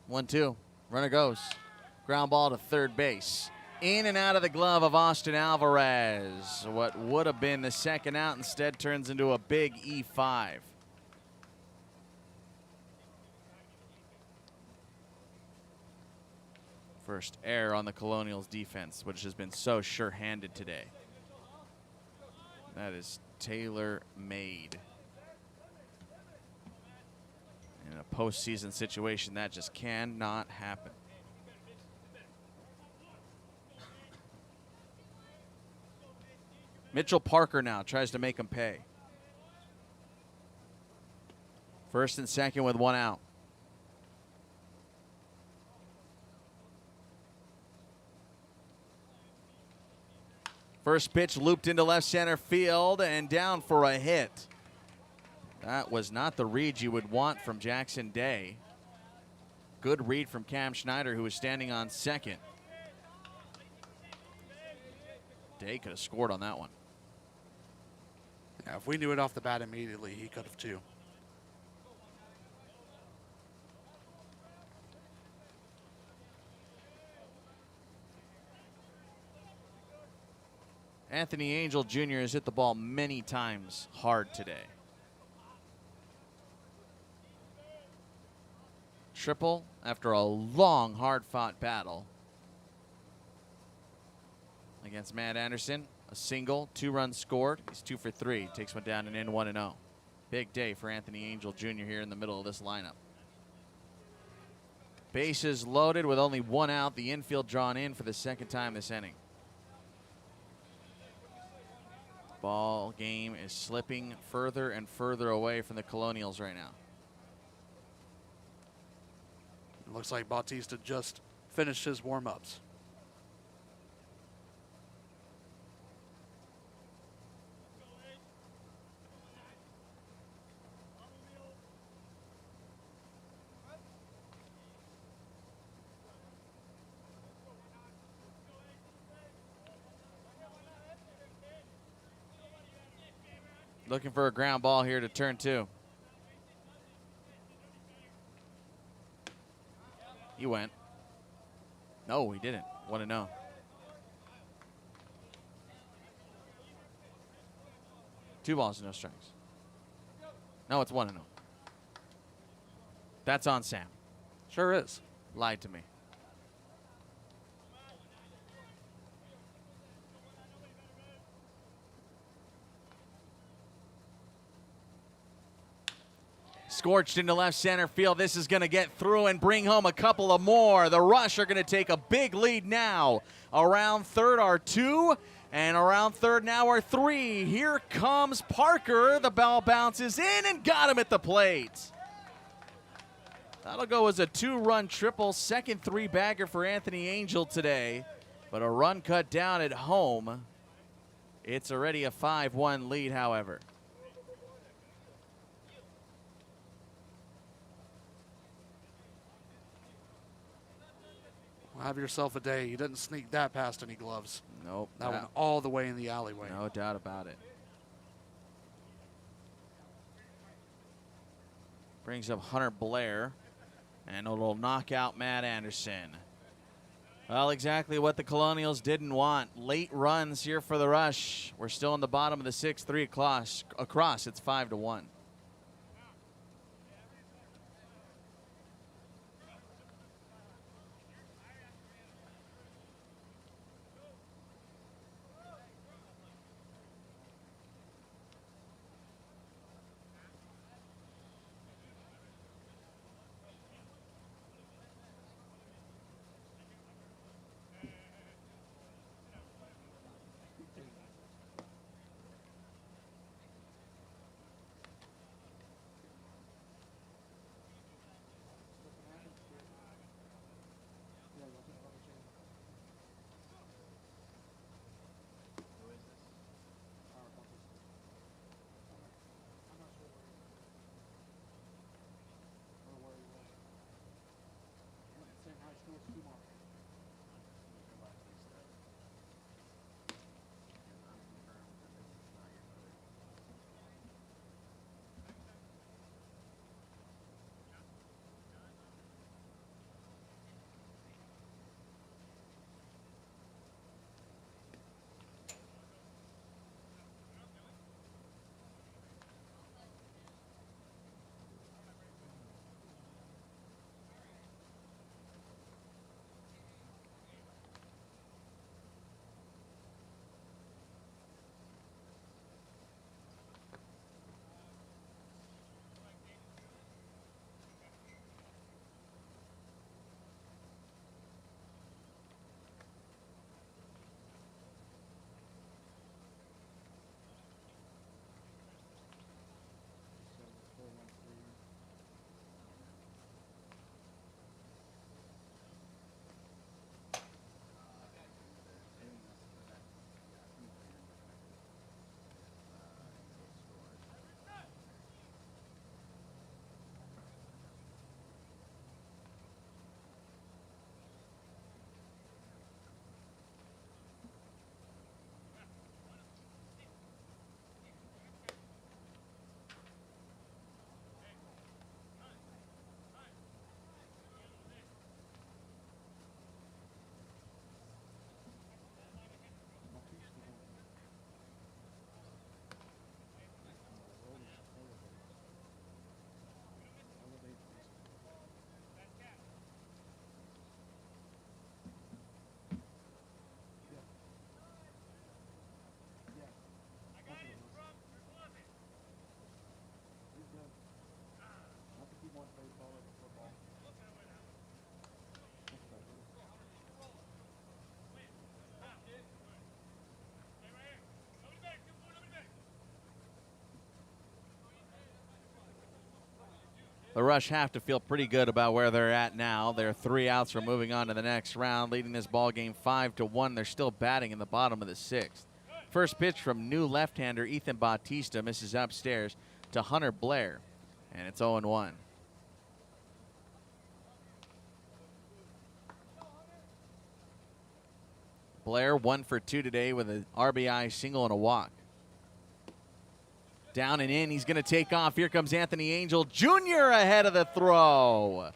One, two. Runner goes. Ground ball to third base. In and out of the glove of Austin Alvarez. What would have been the second out instead turns into a big E5. First error on the Colonials defense, which has been so sure-handed today. That is tailor-made. In a postseason situation, that just cannot happen. Mitchell Parker now tries to make him pay. First and second with one out. First pitch looped into left center field and down for a hit. That was not the read you would want from Jackson Day. Good read from Cam Schneider, who was standing on second. Day could have scored on that one. Yeah, if we knew it off the bat immediately, he could have too. Anthony Angel Jr. has hit the ball many times hard today. Triple after a long, hard-fought battle against Matt Anderson. A single, 2 runs scored. He's 2 for 3. Takes one down and in 1-0. Big day for Anthony Angel Jr. here in the middle of this lineup. Bases loaded with only one out. The infield drawn in for the second time this inning. Ball game is slipping further and further away from the Colonials right now. It looks like Bautista just finished his warm-ups. Looking for a ground ball here to turn 2. He went. No, he didn't. 1-0. Two balls, no strikes. No, it's 1-0. That's on Sam. Sure is. Lied to me. Scorched into left center field. This is going to get through and bring home a couple of more. The Rush are going to take a big lead now. Around third are 2, and around third now are 3. Here comes Parker. The ball bounces in and got him at the plate. That'll go as a 2-run triple. Second 3-bagger for Anthony Angel today. But a run cut down at home. It's already a 5-1 lead, however. Well, have yourself a day. You didn't sneak that past any gloves. Nope. That went all the way in the alleyway. No doubt about it. Brings up Hunter Blair, and it'll knock out Matt Anderson. Well, exactly what the Colonials didn't want. Late runs here for the Rush. We're still in the bottom of the 6th, 3 across. It's 5-1. The Rush have to feel pretty good about where they're at now. They're 3 outs from moving on to the next round, leading this ball game 5-1. They're still batting in the bottom of the 6th. First pitch from new left-hander Ethan Bautista misses upstairs to Hunter Blair, and it's 0-1. Blair 1 for 2 today with an RBI single and a walk. Down and in, he's going to take off. Here comes Anthony Angel Jr. ahead of the throw.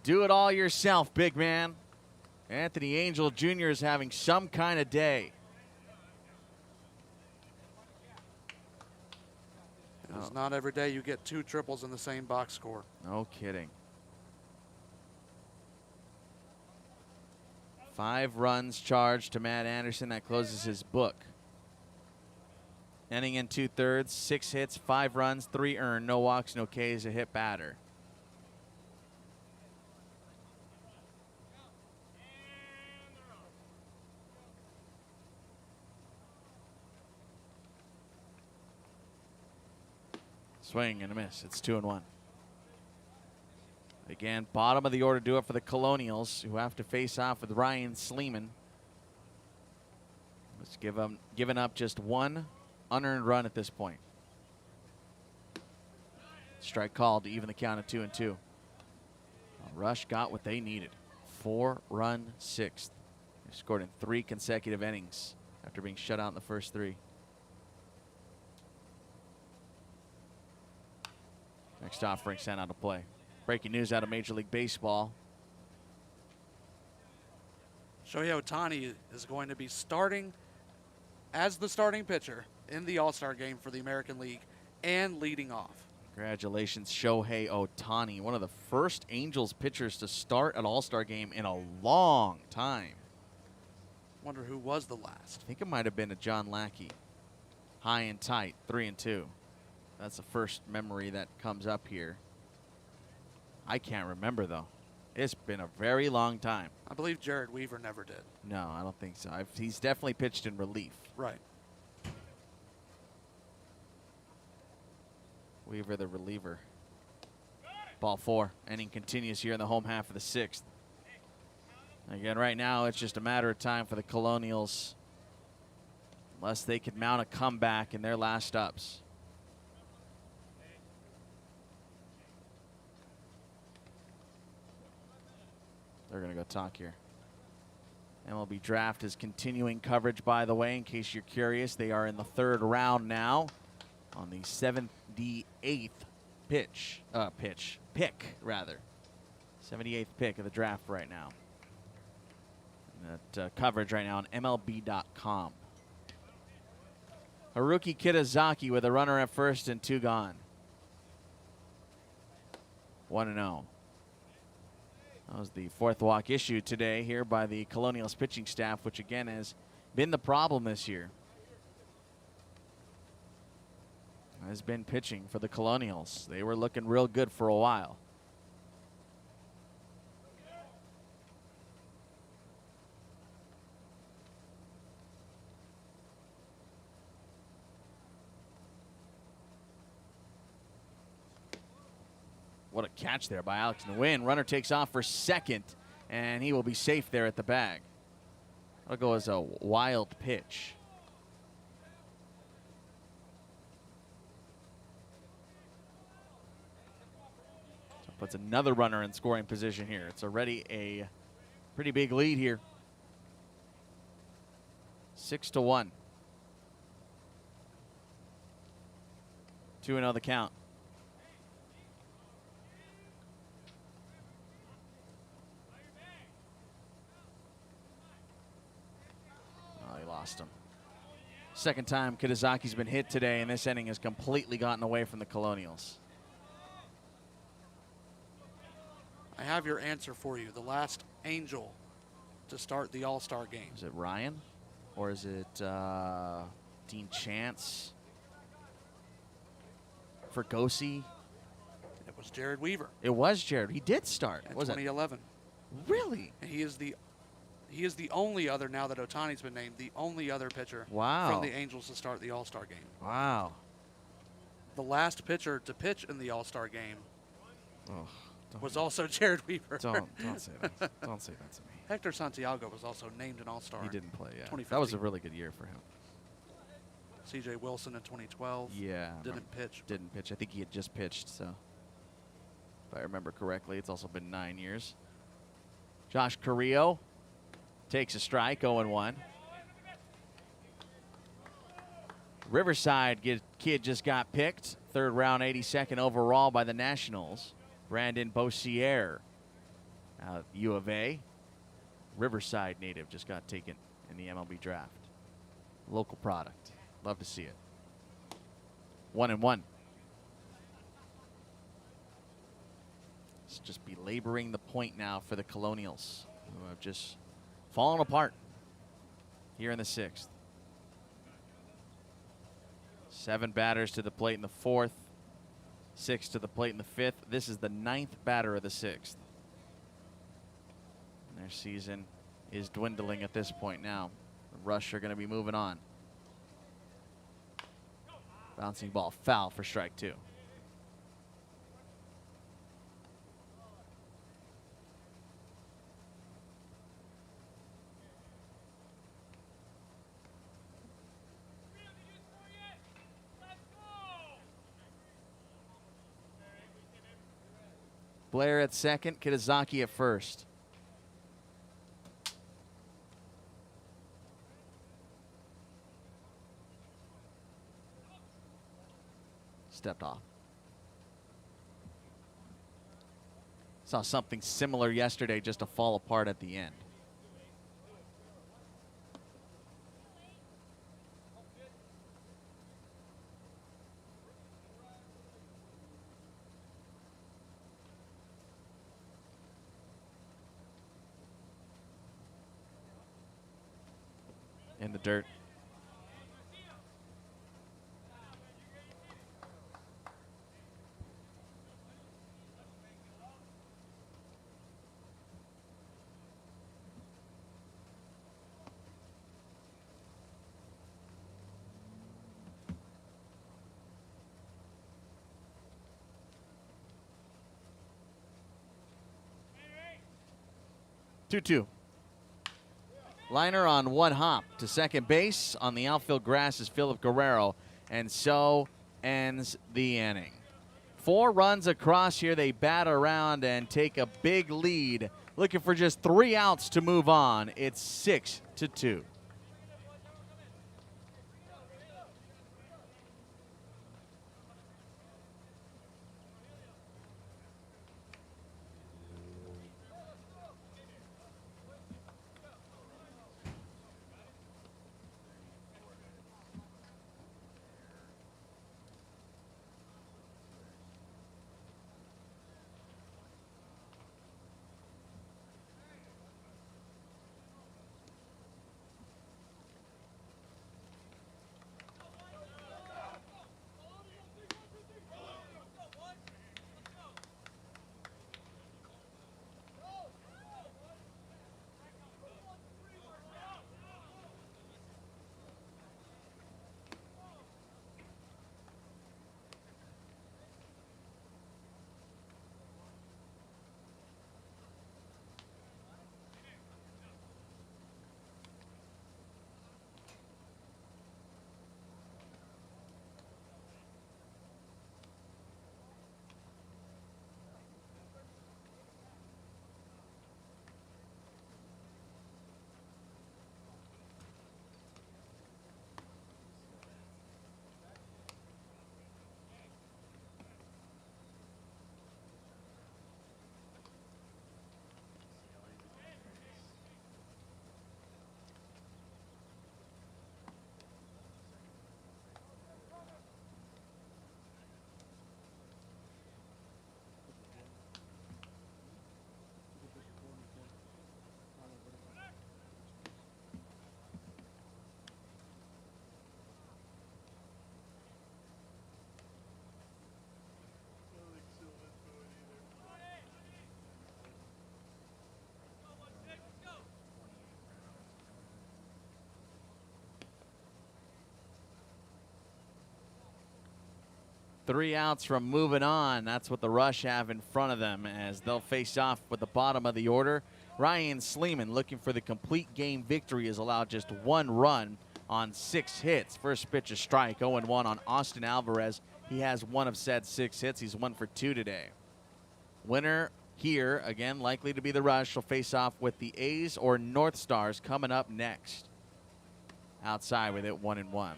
Do it all yourself, big man. Anthony Angel Jr. is having some kind of day. It's not every day you get 2 triples in the same box score. No kidding. 5 runs charged to Matt Anderson. That closes his book. Inning in 2/3, 6 hits, 5 runs, 3 earned, no walks, no Ks, a hit batter. Swing and a miss. It's 2-1. Again, bottom of the order do it for the Colonials, who have to face off with Ryan Sleeman. Let's giving up just 1 unearned run at this point. Strike called to even the count at 2-2. Rush got what they needed. 4-run 6th. They scored in 3 consecutive innings after being shut out in the first 3. Next offering sent out of play. Breaking news out of Major League Baseball. Shohei Ohtani is going to be starting as the starting pitcher in the All-Star game for the American League and leading off. Congratulations, Shohei Ohtani, one of the first Angels pitchers to start an All-Star game in a long time. Wonder who was the last. I think it might have been a John Lackey. High and tight, 3-2. That's the first memory that comes up here. I can't remember, though. It's been a very long time. I believe Jared Weaver never did. No, I don't think so. He's definitely pitched in relief. Right. Weaver, the reliever. Ball 4. Inning continues here in the home half of the 6th. Again, right now, it's just a matter of time for the Colonials, unless they could mount a comeback in their last ups. They're going to go talk here. MLB Draft is continuing coverage, by the way, in case you're curious. They are in the 3rd round now on the 78th pick. 78th pick of the draft right now. And that coverage right now on MLB.com. Haruki Kitazaki with a runner at first and 2 gone. 1-0. That was the 4th walk issued today here by the Colonials pitching staff, which again has been the problem this year. Has been pitching for the Colonials. They were looking real good for a while. What a catch there by Alex Nguyen. Runner takes off for second, and he will be safe there at the bag. That'll go as a wild pitch. So puts another runner in scoring position here. It's already a pretty big lead here. 6-1. 2-0 the count. Lost him. Second time Kitazaki's been hit today, and this inning has completely gotten away from the Colonials. I have your answer for you. The last Angel to start the All-Star game. Is it Ryan? Or is it Dean Chance? Fergosi? It was Jared Weaver. It was Jared. He did start. In Was 2011. it? Really? And he is the only other, now that Ohtani's been named, the only other pitcher Wow. from the Angels to start the All-Star game. Wow. The last pitcher to pitch in the All-Star game Oh, was also Jared Weaver. don't say that. Don't say that to me. Hector Santiago was also named an All-Star. He didn't play, yeah. 2015. That was a really good year for him. C.J. Wilson in 2012. Yeah. Didn't pitch. Didn't pitch. I think he had just pitched, so if I remember correctly, it's also been 9 years. Josh Carrillo takes a strike, 0-1. Riverside kid just got picked. Third round, 82nd overall by the Nationals. Brandon Beausier out of U of A. Riverside native just got taken in the MLB draft. Local product. Love to see it. 1-1. Let's just be laboring the point now for the Colonials, who have just fallen apart here in the 6th. 7 batters to the plate in the 4th, 6 to the plate in the 5th. This is the 9th batter of the 6th. And their season is dwindling at this point now. The Rush are going to be moving on. Bouncing ball foul for strike 2. Blair at second, Kitazaki at first. Stepped off. Saw something similar yesterday, just to fall apart at the end. In the dirt. Two. Liner on one hop to second base. On the outfield grass is Philip Guerrero. And so ends the inning. 4 runs across here. They bat around and take a big lead. Looking for just 3 outs to move on. It's 6-2. 3 outs from moving on. That's what the Rush have in front of them as they'll face off with the bottom of the order. Ryan Sleeman, looking for the complete game victory, has allowed just 1 run on 6 hits. First pitch a strike, 0-1 on Austin Alvarez. He has 1 of said 6 hits. He's 1 for 2 today. Winner here, again, likely to be the Rush, will face off with the A's or North Stars coming up next. Outside with it, 1-1.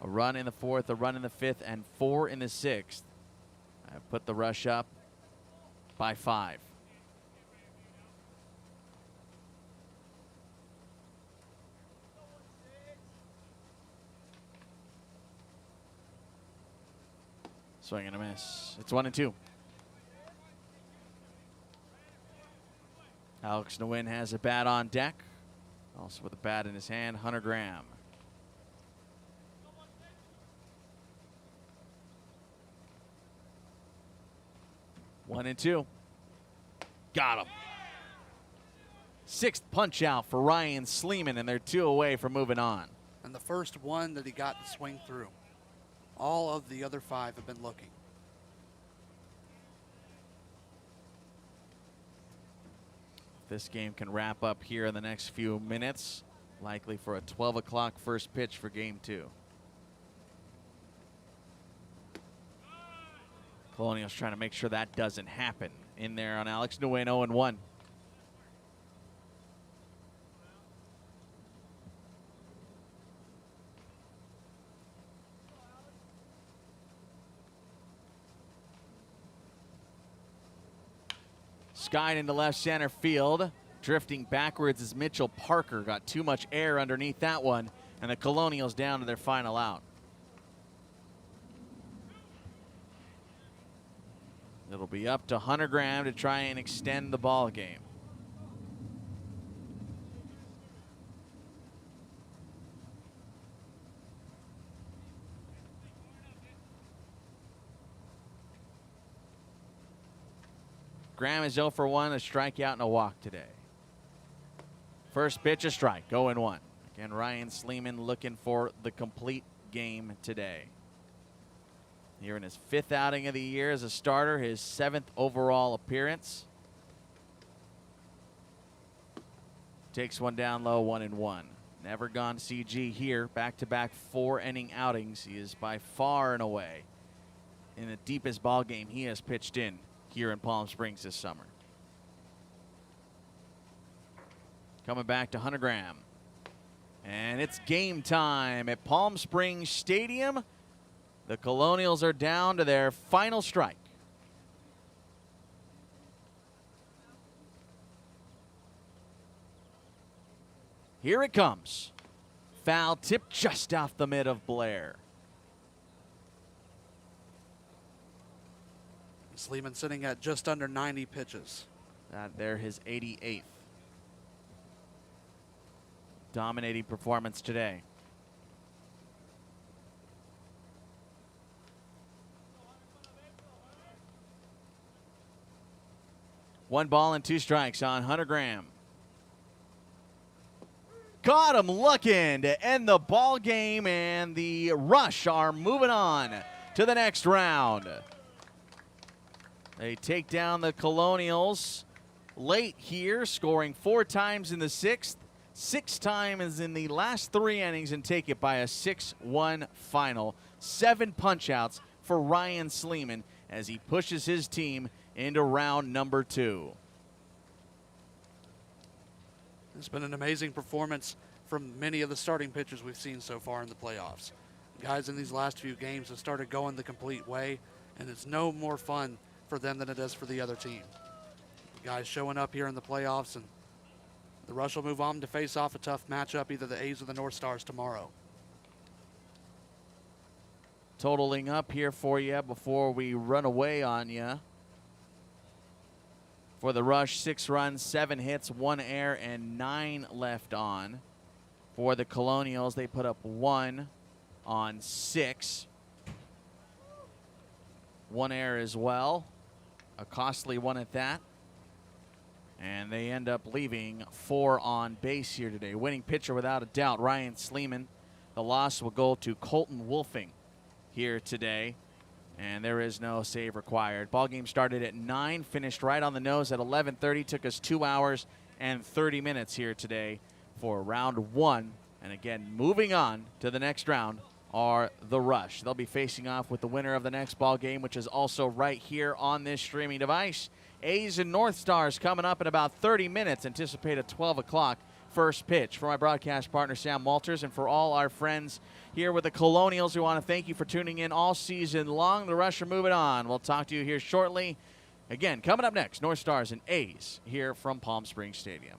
A run in the 4th, a run in the 5th, and 4 in the 6th. I put the Rush up by 5. Swing and a miss. It's 1-2. Alex Nguyen has a bat on deck. Also with a bat in his hand, Hunter Graham. One and two. Got him. 6th punch out for Ryan Sleeman, and they're 2 away from moving on. And the first one that he got to swing through. All of the other 5 have been looking. This game can wrap up here in the next few minutes, likely for a 12 o'clock first pitch for game 2. Colonials trying to make sure that doesn't happen. In there on Alex Nguyen, 0-1. Skied into left center field. Drifting backwards as Mitchell Parker got too much air underneath that one, and the Colonials down to their final out. It'll be up to Hunter Graham to try and extend the ball game. Graham is 0 for 1, a strikeout and a walk today. First pitch, a strike, 0-1. Again, Ryan Sleeman looking for the complete game today. Here in his 5th outing of the year as a starter, his 7th overall appearance. Takes one down low, 1-1. Never gone CG here, back-to-back 4-inning outings. He is by far and away in the deepest ball game he has pitched in here in Palm Springs this summer. Coming back to Hunter Graham. And it's game time at Palm Springs Stadium. The Colonials are down to their final strike. Here it comes. Foul tip just off the mid of Blair. Sleeman sitting at just under 90 pitches. That there his 88th. Dominating performance today. One ball and 2 strikes on Hunter Graham. Caught him looking to end the ball game, and the Rush are moving on to the next round. They take down the Colonials late here, scoring 4 times in the 6th, 6 times in the last 3 innings, and take it by a 6-1 final. 7 punch-outs for Ryan Sleeman as he pushes his team into round number 2. It's been an amazing performance from many of the starting pitchers we've seen so far in the playoffs. Guys in these last few games have started going the complete way, and it's no more fun for them than it is for the other team. Guys showing up here in the playoffs, and the Rush will move on to face off a tough matchup, either the A's or the North Stars tomorrow. Totaling up here for you before we run away on you. For the Rush, 6 runs, 7 hits, 1 error, and 9 left on. For the Colonials, they put up 1 on 6. 1 error as well. A costly one at that. And they end up leaving 4 on base here today. Winning pitcher without a doubt, Ryan Sleeman. The loss will go to Colton Wolfing here today. and there is no save required. Ball game started at 9, finished right on the nose at 11:30. Took us 2 hours and 30 minutes here today for round 1. And again, moving on to the next round are the Rush. They'll be facing off with the winner of the next ball game, which is also right here on this streaming device. A's and North Stars coming up in about 30 minutes. Anticipate a 12 o'clock first pitch. For my broadcast partner, Sam Walters, and for all our friends here with the Colonials, we want to thank you for tuning in all season long. The Rush are moving on. We'll talk to you here shortly. Again, coming up next, North Stars and A's here from Palm Springs Stadium.